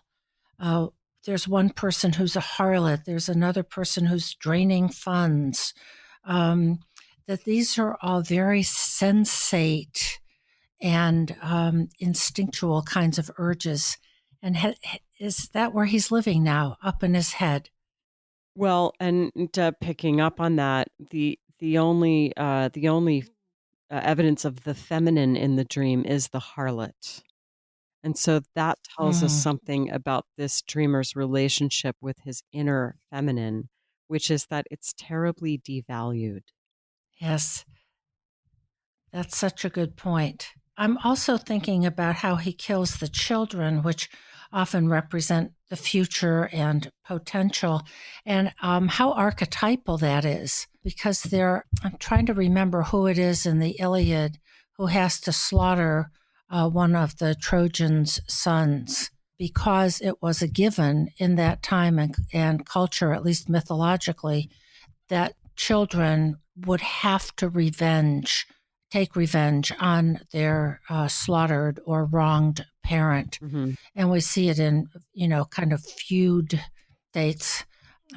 There's one person who's a harlot. There's another person who's draining funds. That these are all very sensate and instinctual kinds of urges. And is that where he's living now, up in his head? Well, and picking up on that, the only evidence of the feminine in the dream is the harlot. And so that tells us Mm, something about this dreamer's relationship with his inner feminine, which is that it's terribly devalued. yes. That's such a good point. I'm also thinking about how he kills the children, which often represent the future and potential, and how archetypal that is. Because I'm trying to remember who it is in the Iliad who has to slaughter one of the Trojans' sons, because it was a given in that time and culture, at least mythologically, that children would have to take revenge on their slaughtered or wronged parent. Hmm. And we see it in, kind of feud states,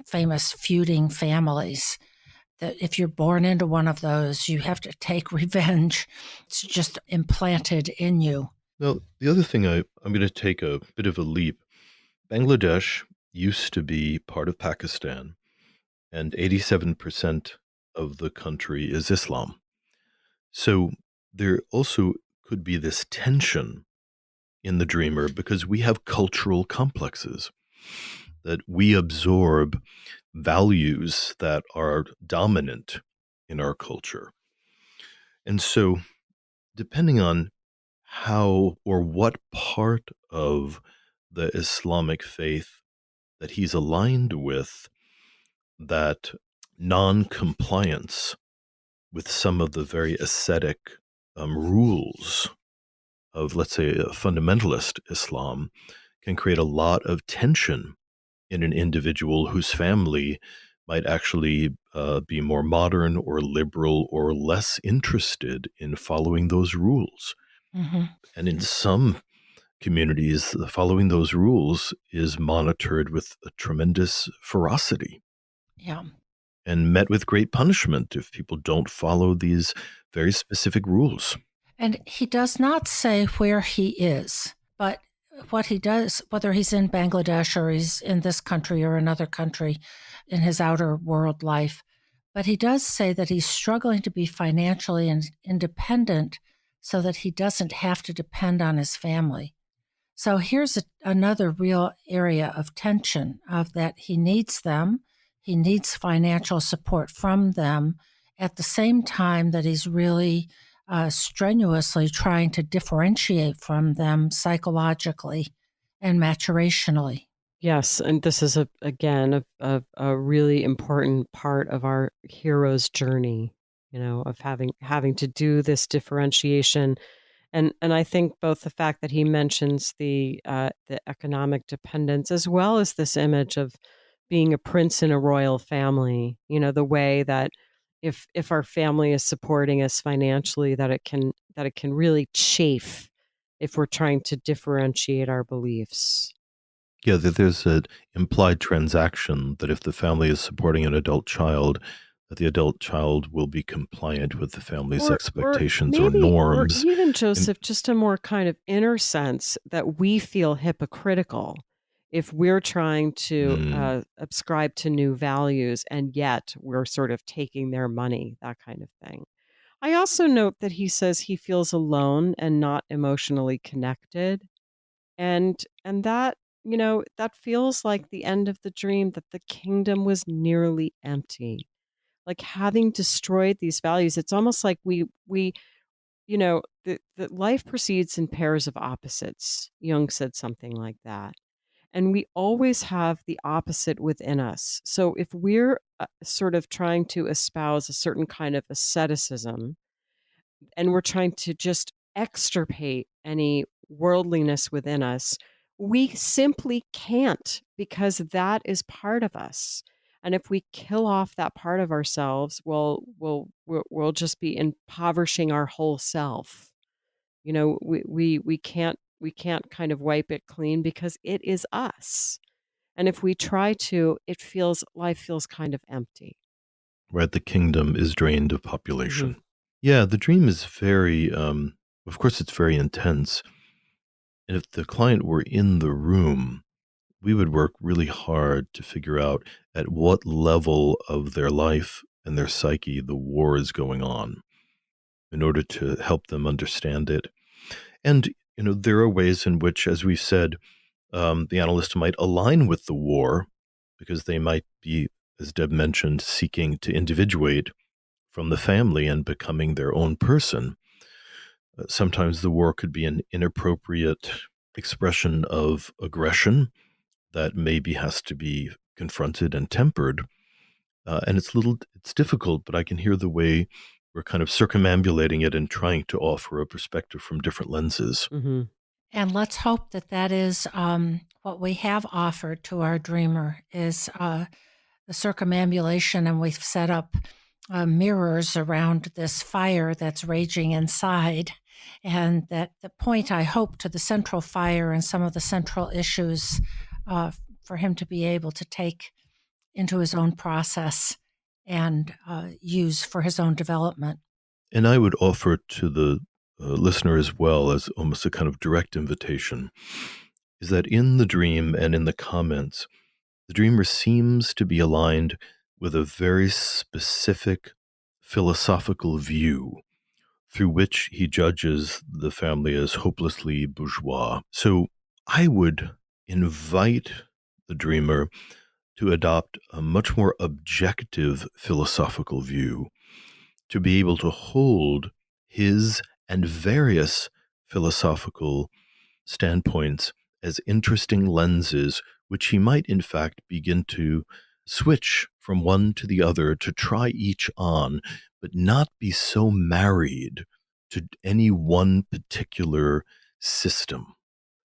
famous feuding families, that if you're born into one of those, you have to take revenge. It's just implanted in you. Now, the other thing I'm going to take a bit of a leap. Bangladesh used to be part of Pakistan, and 87% of the country is Islam. So there also could be this tension in the dreamer because we have cultural complexes that we absorb values that are dominant in our culture. And so, depending on how or what part of the Islamic faith that he's aligned with, that non compliance with some of the very ascetic rules of, let's say, a fundamentalist Islam can create a lot of tension in an individual whose family might actually be more modern or liberal or less interested in following those rules. Mm-hmm. And in some communities, following those rules is monitored with a tremendous ferocity Yeah. and met with great punishment if people don't follow these very specific rules. And he does not say where he is, but what he does, whether he's in Bangladesh or he's in this country or another country in his outer world life, but he does say that he's struggling to be financially independent so that he doesn't have to depend on his family. So here's another real area of tension of that he needs them. He needs financial support from them at the same time that he's really strenuously trying to differentiate from them psychologically and maturationally. Yes, and this is again a really important part of our hero's journey, of having to do this differentiation. And I think both the fact that he mentions the economic dependence, as well as this image of being a prince in a royal family, the way that if our family is supporting us financially, that it can really chafe if we're trying to differentiate our beliefs. Yeah, that there's an implied transaction that if the family is supporting an adult child, that the adult child will be compliant with the family's Or expectations or maybe, or norms. even, And Joseph, just a more kind of inner sense that we feel hypocritical if we're trying to mm, ascribe to new values and yet we're sort of taking their money, that kind of thing. I also note that he says he feels alone and not emotionally connected. And that feels like the end of the dream, that the kingdom was nearly empty. Like, having destroyed these values, it's almost like we the life proceeds in pairs of opposites. Jung said something like that. And we always have the opposite within us. So if we're sort of trying to espouse a certain kind of asceticism, and we're trying to just extirpate any worldliness within us, we simply can't, because that is part of us. And if we kill off that part of ourselves, we'll just be impoverishing our whole self. We can't kind of wipe it clean because it is us. And if we try to, life feels kind of empty. right, the kingdom is drained of Hmm. population. Yeah, the dream is very, of course, it's very intense. And if the client were in the room, we would work really hard to figure out at what level of their life and their psyche the war is going on in order to help them understand it. And, there are ways in which, as we said, the analyst might align with the war because they might be, as Deb mentioned, seeking to individuate from the family and becoming their own person. Sometimes the war could be an inappropriate expression of aggression that maybe has to be confronted and tempered. And it's difficult, but I can hear the way we're kind of circumambulating it and trying to offer a perspective from different lenses. Hmm. And let's hope that that is what we have offered to our dreamer is the circumambulation, and we've set up mirrors around this fire that's raging inside. And that the point, I hope, to the central fire and some of the central issues for him to be able to take into his own process and use for his own development. And I would offer to the listener as well as almost a kind of direct invitation is that in the dream and in the comments, the dreamer seems to be aligned with a very specific philosophical view through which he judges the family as hopelessly bourgeois. So I would invite the dreamer to adopt a much more objective philosophical view, to be able to hold his and various philosophical standpoints as interesting lenses, which he might in fact begin to switch from one to the other to try each on, but not be so married to any one particular system.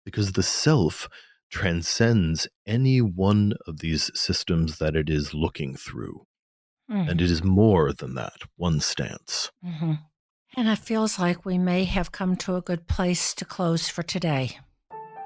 Because the self transcends any one of these systems that it is looking through. And Mhm. it is more than that, one stance. Mhm. And it feels like we may have come to a good place to close for today.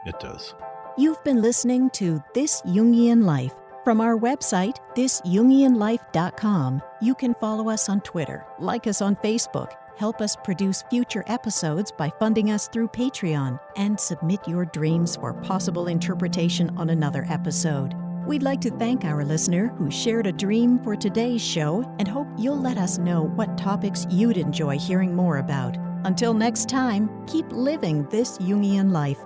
It does. You've been listening to This Jungian Life. From our website, thisjungianlife.com, you can follow us on Twitter, like us on Facebook, help us produce future episodes by funding us through Patreon, and submit your dreams for possible interpretation on another episode. We'd like to thank our listener who shared a dream for today's show and hope you'll let us know what topics you'd enjoy hearing more about. Until next time, keep living this Jungian life.